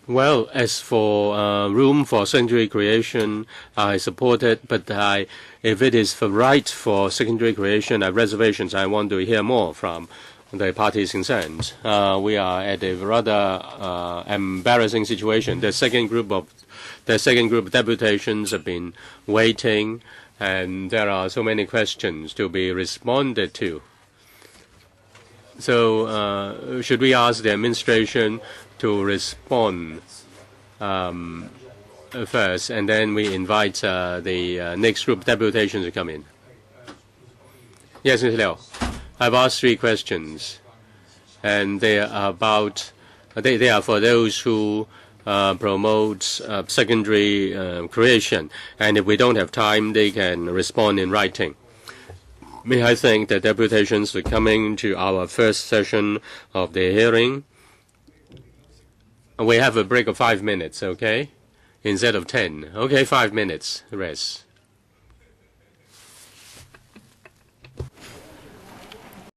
Speaker 1: Well, as for room for secondary creation, I support it, but if it is for right for secondary creation, I have reservations. I want to hear more from the parties concerned. We are at a rather embarrassing situation. The second group of deputations have been waiting, and there are so many questions to be responded to. So should we ask the administration to respond first, and then we invite the next group deputation to come in? Yes, Mr. Liu. I've asked 3 questions, and they are for those who promote secondary creation, and if we don't have time, they can respond in writing. May I thank the deputations for coming to our first session of the hearing. We have a break of 5 minutes, okay? Instead of 10. Okay, 5 minutes rest.